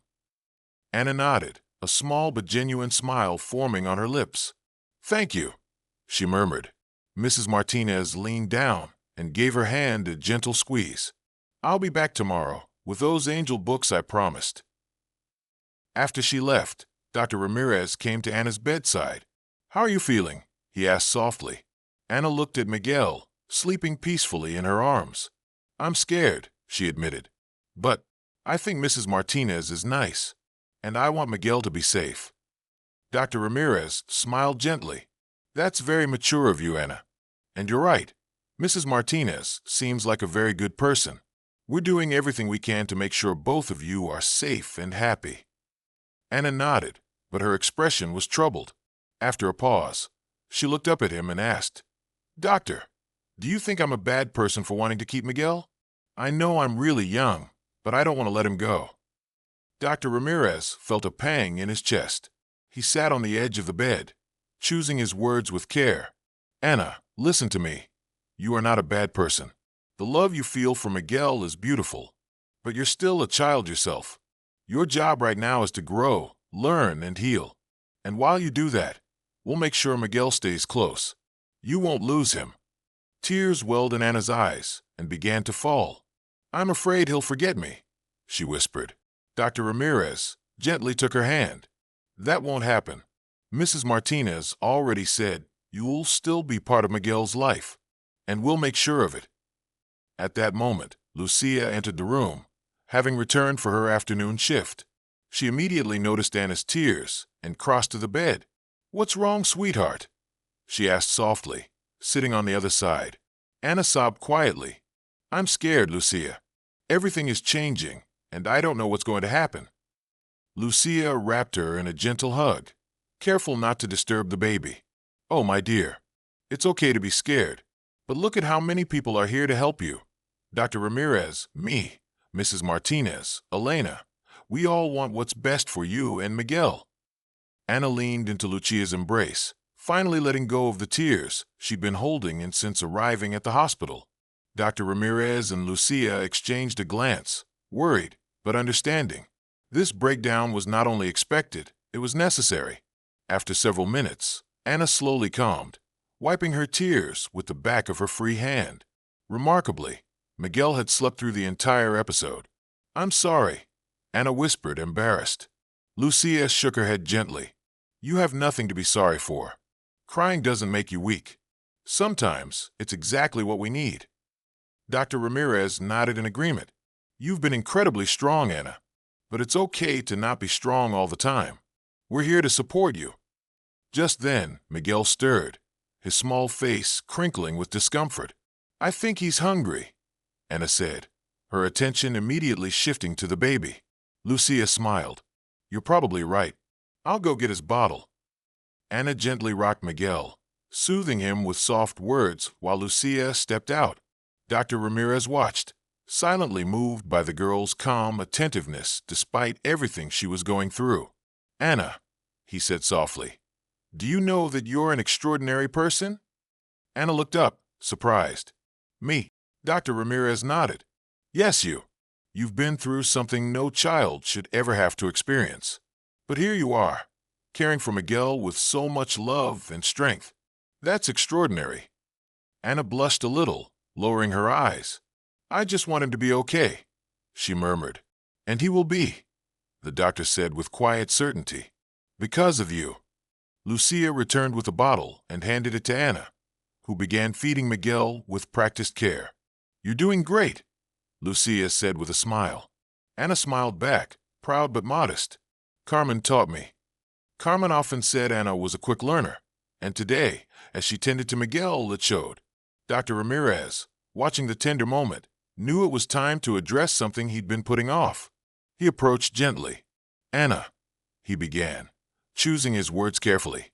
Anna nodded, a small but genuine smile forming on her lips. "Thank you," she murmured. Mrs. Martinez leaned down and gave her hand a gentle squeeze. "I'll be back tomorrow with those angel books I promised." After she left, Dr. Ramirez came to Anna's bedside. "How are you feeling?" he asked softly. Anna looked at Miguel, sleeping peacefully in her arms. "I'm scared," she admitted. "But I think Mrs. Martinez is nice, and I want Miguel to be safe." Dr. Ramirez smiled gently. "That's very mature of you, Anna. And you're right. Mrs. Martinez seems like a very good person. We're doing everything we can to make sure both of you are safe and happy." Anna nodded, but her expression was troubled. After a pause, she looked up at him and asked, "Doctor, do you think I'm a bad person for wanting to keep Miguel? I know I'm really young, but I don't want to let him go." Dr. Ramirez felt a pang in his chest. He sat on the edge of the bed, choosing his words with care. "Anna, listen to me. You are not a bad person. The love you feel for Miguel is beautiful, but you're still a child yourself. Your job right now is to grow, learn, and heal. And while you do that, we'll make sure Miguel stays close. You won't lose him." Tears welled in Anna's eyes and began to fall. "I'm afraid he'll forget me," she whispered. Dr. Ramirez gently took her hand. "That won't happen. Mrs. Martinez already said you'll still be part of Miguel's life, and we'll make sure of it." At that moment, Lucia entered the room, having returned for her afternoon shift. She immediately noticed Anna's tears and crossed to the bed. "What's wrong, sweetheart?" she asked softly, sitting on the other side. Anna sobbed quietly. "I'm scared, Lucia. Everything is changing, and I don't know what's going to happen." Lucia wrapped her in a gentle hug, careful not to disturb the baby. "Oh, my dear, it's okay to be scared, but look at how many people are here to help you. Dr. Ramirez, me, Mrs. Martinez, Elena. We all want what's best for you and Miguel." Anna leaned into Lucia's embrace, finally letting go of the tears she'd been holding in since arriving at the hospital. Dr. Ramirez and Lucia exchanged a glance, worried but understanding. This breakdown was not only expected, it was necessary. After several minutes, Anna slowly calmed, wiping her tears with the back of her free hand. Remarkably, Miguel had slept through the entire episode. "I'm sorry," Anna whispered, embarrassed. Lucia shook her head gently. "You have nothing to be sorry for. Crying doesn't make you weak. Sometimes it's exactly what we need." Dr. Ramirez nodded in agreement. "You've been incredibly strong, Anna. But it's okay to not be strong all the time. We're here to support you." Just then, Miguel stirred. his small face crinkling with discomfort. "I think he's hungry," Anna said, her attention immediately shifting to the baby. Lucia smiled. "You're probably right. I'll go get his bottle." Anna gently rocked Miguel, soothing him with soft words while Lucia stepped out. Dr. Ramirez watched, silently moved by the girl's calm attentiveness despite everything she was going through. "Anna," he said softly, "do you know that you're an extraordinary person?" Anna looked up, surprised. "Me?" Dr. Ramirez nodded. "Yes, you. You've been through something no child should ever have to experience. But here you are, caring for Miguel with so much love and strength. That's extraordinary." Anna blushed a little, lowering her eyes. "I just want him to be okay," she murmured. "And he will be," the doctor said with quiet certainty. "Because of you." Lucia returned with a bottle and handed it to Anna, who began feeding Miguel with practiced care. "You're doing great," Lucia said with a smile. Anna smiled back, proud but modest. "Carmen taught me." Carmen often said Anna was a quick learner, and today, as she tended to Miguel, it showed. Dr. Ramirez, watching the tender moment, knew it was time to address something he'd been putting off. He approached gently. "Anna," he began, choosing his words carefully,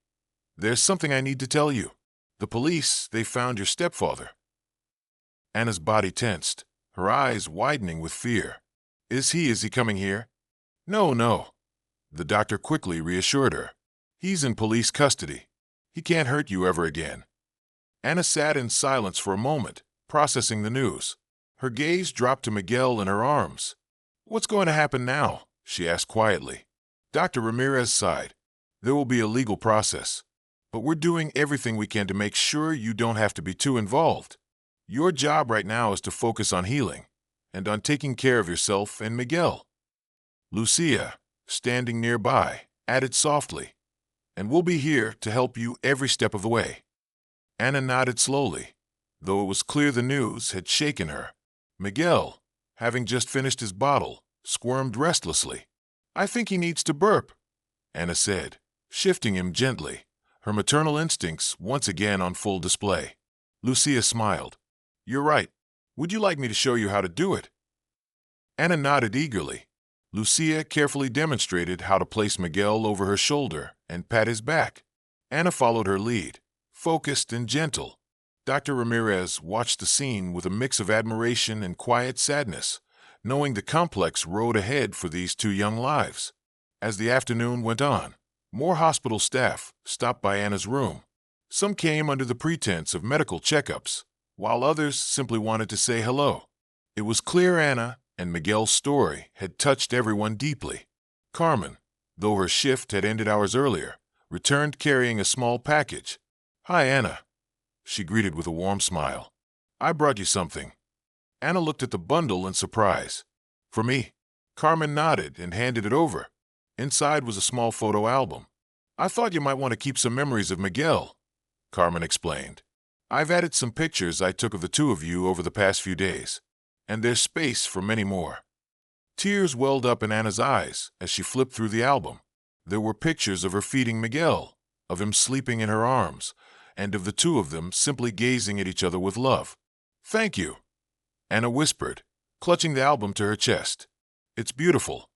"there's something I need to tell you. The police, they found your stepfather." Anna's body tensed, her eyes widening with fear. Is he coming here?" "No, no," the doctor quickly reassured her. "He's in police custody. He can't hurt you ever again." Anna sat in silence for a moment, processing the news. Her gaze dropped to Miguel in her arms. "What's going to happen now?" she asked quietly. Dr. Ramirez sighed. "There will be a legal process, but we're doing everything we can to make sure you don't have to be too involved. Your job right now is to focus on healing and on taking care of yourself and Miguel." Lucia, standing nearby, added softly, "And we'll be here to help you every step of the way." Anna nodded slowly, though it was clear the news had shaken her. Miguel, having just finished his bottle, squirmed restlessly. "I think he needs to burp," Anna said, shifting him gently, her maternal instincts once again on full display. Lucia smiled. "You're right. Would you like me to show you how to do it?" Anna nodded eagerly. Lucia carefully demonstrated how to place Miguel over her shoulder and pat his back. Anna followed her lead, focused and gentle. Dr. Ramirez watched the scene with a mix of admiration and quiet sadness, knowing the complex road ahead for these two young lives. As the afternoon went on, more hospital staff stopped by Anna's room. Some came under the pretense of medical checkups, while others simply wanted to say hello. It was clear Anna and Miguel's story had touched everyone deeply. Carmen, though her shift had ended hours earlier, returned carrying a small package. "Hi, Anna," she greeted with a warm smile. "I brought you something." Anna looked at the bundle in surprise. "For me?" Carmen nodded and handed it over. Inside was a small photo album. "I thought you might want to keep some memories of Miguel," Carmen explained. "I've added some pictures I took of the two of you over the past few days, and there's space for many more." Tears welled up in Anna's eyes as she flipped through the album. There were pictures of her feeding Miguel, of him sleeping in her arms, and of the two of them simply gazing at each other with love. "Thank you," Anna whispered, clutching the album to her chest. "It's beautiful."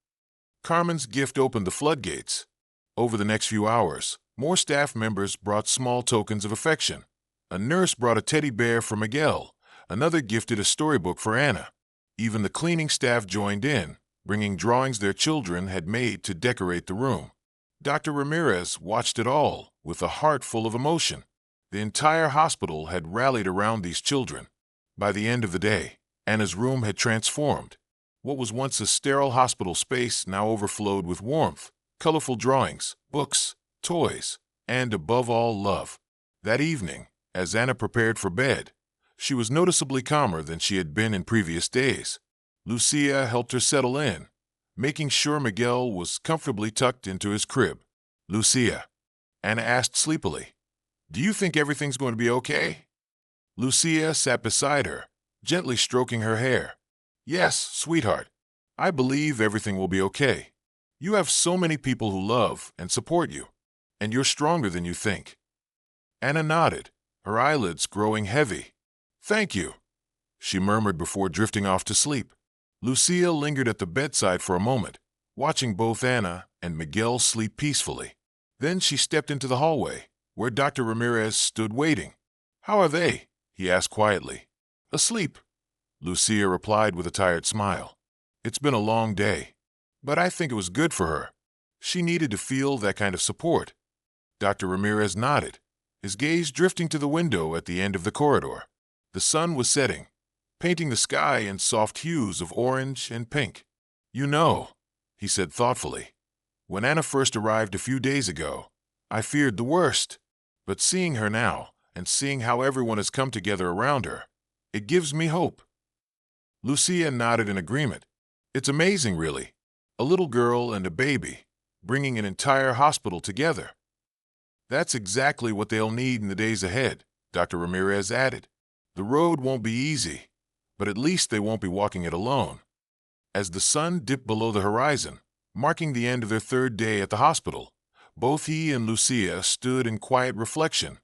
Carmen's gift opened the floodgates. Over the next few hours, more staff members brought small tokens of affection. A nurse brought a teddy bear for Miguel, another gifted a storybook for Anna. Even the cleaning staff joined in, bringing drawings their children had made to decorate the room. Dr. Ramirez watched it all with a heart full of emotion. The entire hospital had rallied around these children. By the end of the day, Anna's room had transformed. What was once a sterile hospital space now overflowed with warmth, colorful drawings, books, toys, and above all, love. That evening, as Anna prepared for bed, she was noticeably calmer than she had been in previous days. Lucia helped her settle in, making sure Miguel was comfortably tucked into his crib. "Lucia," Anna asked sleepily, "do you think everything's going to be okay?" Lucia sat beside her, gently stroking her hair. "Yes, sweetheart. I believe everything will be okay. You have so many people who love and support you, and you're stronger than you think." Anna nodded, her eyelids growing heavy. "Thank you," she murmured before drifting off to sleep. Lucia lingered at the bedside for a moment, watching both Anna and Miguel sleep peacefully. Then she stepped into the hallway, where Dr. Ramirez stood waiting. "How are they?" he asked quietly. "Asleep," Lucia replied with a tired smile. "It's been a long day, but I think it was good for her. She needed to feel that kind of support." Dr. Ramirez nodded, his gaze drifting to the window at the end of the corridor. The sun was setting, painting the sky in soft hues of orange and pink. "You know," he said thoughtfully, "when Anna first arrived a few days ago, I feared the worst. But seeing her now, and seeing how everyone has come together around her, it gives me hope." Lucia nodded in agreement. "It's amazing, really. A little girl and a baby, bringing an entire hospital together." "That's exactly what they'll need in the days ahead," Dr. Ramirez added. "The road won't be easy, but at least they won't be walking it alone." As the sun dipped below the horizon, marking the end of their third day at the hospital, both he and Lucia stood in quiet reflection,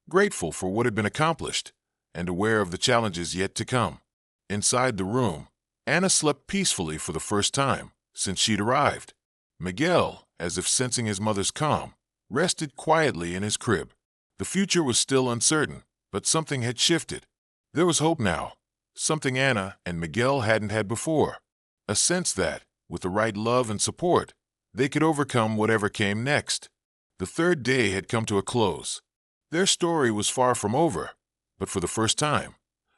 grateful for what had been accomplished and aware of the challenges yet to come. Inside the room, Anna slept peacefully for the first time since she'd arrived. Miguel, as if sensing his mother's calm, rested quietly in his crib. The future was still uncertain, but something had shifted. There was hope now, something Anna and Miguel hadn't had before. A sense that, with the right love and support, they could overcome whatever came next. The third day had come to a close. Their story was far from over, but for the first time,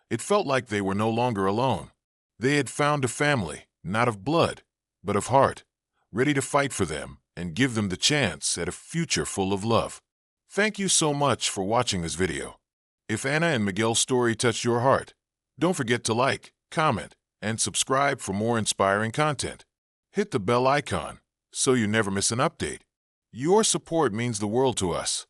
it felt like they were no longer alone. They had found a family, not of blood, but of heart, ready to fight for them and give them the chance at a future full of love. Thank you so much for watching this video. If Anna and Miguel's story touched your heart, don't forget to like, comment, and subscribe for more inspiring content. Hit the bell icon so you never miss an update. Your support means the world to us.